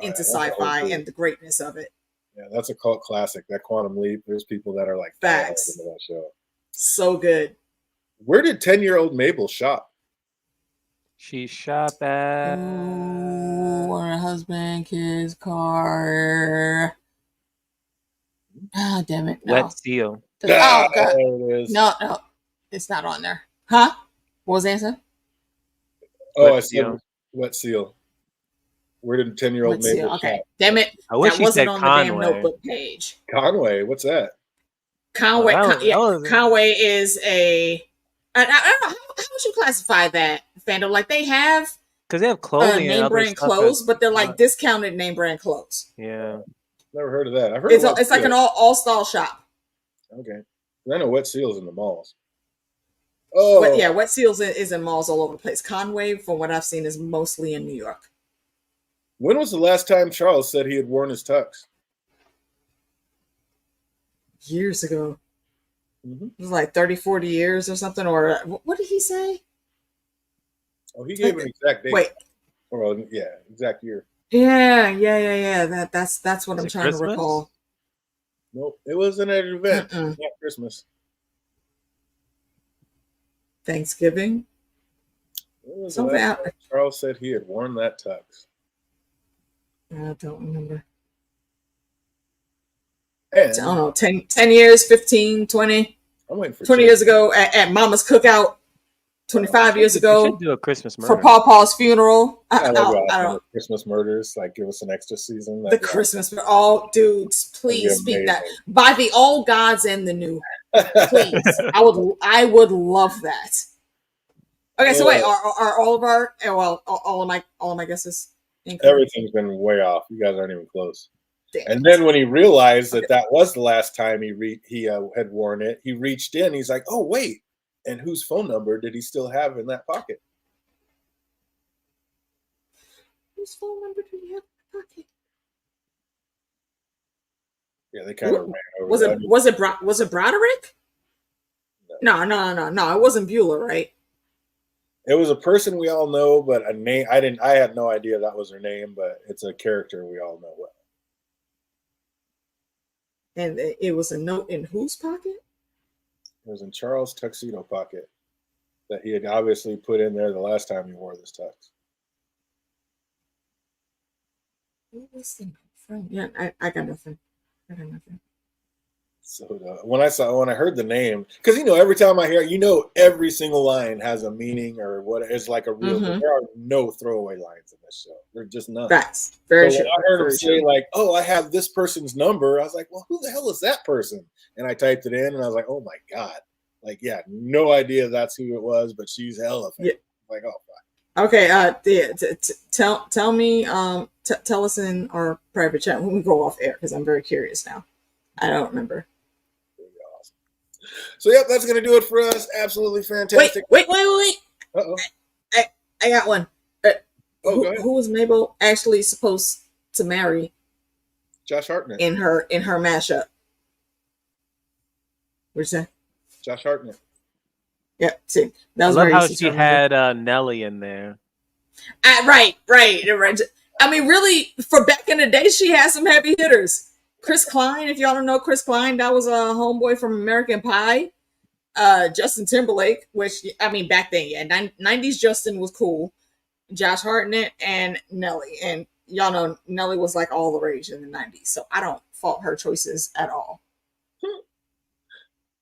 into sci-fi and the greatness of it. Yeah, that's a cult classic. That Quantum Leap. There's people that are like Facts. into that show. So good. Where did 10-year-old Mabel shop? She shop at Her husband, kids, car. Ah, damn it. No. Wet Seal. Oh, God. There it is. No, it's not on there. Huh? What was the answer? Oh, Wet I said Wet Seal. Where did 10-year-old Mabel Okay. shop? Damn it. I wish that she wasn't said on the damn Conway. notebook page. Conway. What's that? Conway. that was- Conway is a. I don't know how would you classify that fandom? Like they have Because they have clothing and name other brand stuff clothes, that's but they're like not- discounted name brand clothes. Yeah. Never heard of that. I've heard It's of Wet it's like Seal. an all style shop. Okay. I know Wet Seal's in the malls. Oh, But yeah, Wet Seals is in malls all over the place. Conway, from what I've seen, is mostly in New York. when was the last time Charles said he had worn his tux? Years ago. Mm-hmm. It was like 30, 40 years or something. Or what did he say? Oh, he gave an exact date. Wait. Well, yeah, exact year. Yeah. That's what Is I'm it trying Christmas? to recall. Nope, it wasn't an event. Mm-mm. Not Christmas. Thanksgiving. When was the Something last out. time Charles said he had worn that tux? I don't remember. And I don't know, 10 years, 15, 20, I'm waiting for 20 Jay. years ago at Mama's Cookout, 25 years We ago should do a Christmas for murder. Pawpaw's funeral. I I don't. Christmas murders. Like, give us an extra season. The That'd be Christmas, all dudes, please That'd be speak that amazing. by the old gods and the new. awesome. Please, I would love that. Okay, so wait, are all of our all of my guesses incorrect? Everything's been way off. You guys aren't even close. Damn. And then when he realized that that was the last time he had worn it, he reached in. He's like, "Oh wait, and whose phone number did he still have in that pocket?" Whose phone number do you have in the pocket? Yeah, they kind of ran over. Was it Broderick? No. It wasn't Bueller, right? It was a person we all know, but a name I had no idea that was her name, but it's a character we all know well. And it was a note in whose pocket? It was in Charles' tuxedo pocket that he had obviously put in there the last time he wore this tux. Who was the friend? Yeah, I got nothing. So when I heard the name, because every time I hear, every single line has a meaning or what is like a real. Mm-hmm. There are no throwaway lines in this show. They're just none. That's very so true. When I heard him say true. like, "Oh, I have this person's number," I was like, "Well, who the hell is that person?" And I typed it in, and I was like, "Oh my god!" Like, yeah, no idea that's who it was, but she's hella famous. Yeah. Like, oh, fuck. Okay. Tell me. Tell us in our private chat when we go off air because I'm very curious now. I don't remember. So, yep, that's going to do it for us. Absolutely fantastic. Wait. Uh-oh. I got one. Go ahead. Who was Mabel actually supposed to marry? Josh Hartnett. In her mashup. Where's that? Josh Hartnett. Yeah, see. That was I love very how easy she to remember. had Nelly in there. Right. I mean, really, for back in the day, she had some heavy hitters. Chris Klein, if y'all don't know Chris Klein, that was a homeboy from American Pie. Justin Timberlake, which, I mean, back then, yeah, 90s Justin was cool. Josh Hartnett and Nelly. And y'all know Nelly was like all the rage in the 90s. So I don't fault her choices at all.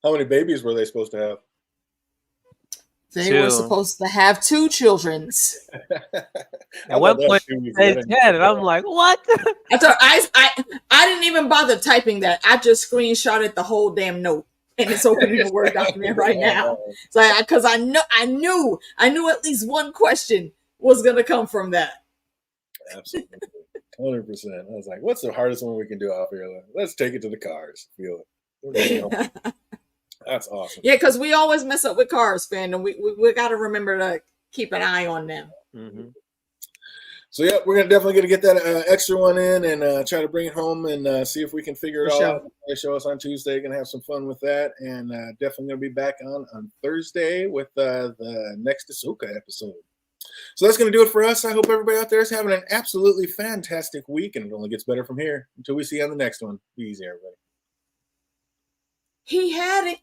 How many babies were they supposed to have? They were supposed to have 2 children. At one point, they said, and I'm like, what? I didn't even bother typing that. I just screenshotted the whole damn note, and it's open in the Word document right now. It's like, because I knew at least one question was gonna come from that. Absolutely, 100%. I was like, what's the hardest one we can do off here? Let's take it to the cars. Feel it. That's awesome. Yeah, because we always mess up with cars, fandom. We got to remember to keep an eye on them. Mm-hmm. So yeah, we're definitely gonna get that extra one in and try to bring it home and see if we can figure it all out. They show us on Tuesday. Gonna have some fun with that, and definitely gonna be back on Thursday with the next Ahsoka episode. So that's gonna do it for us. I hope everybody out there is having an absolutely fantastic week, and it only gets better from here. Until we see you on the next one. Be easy, everybody. He had it.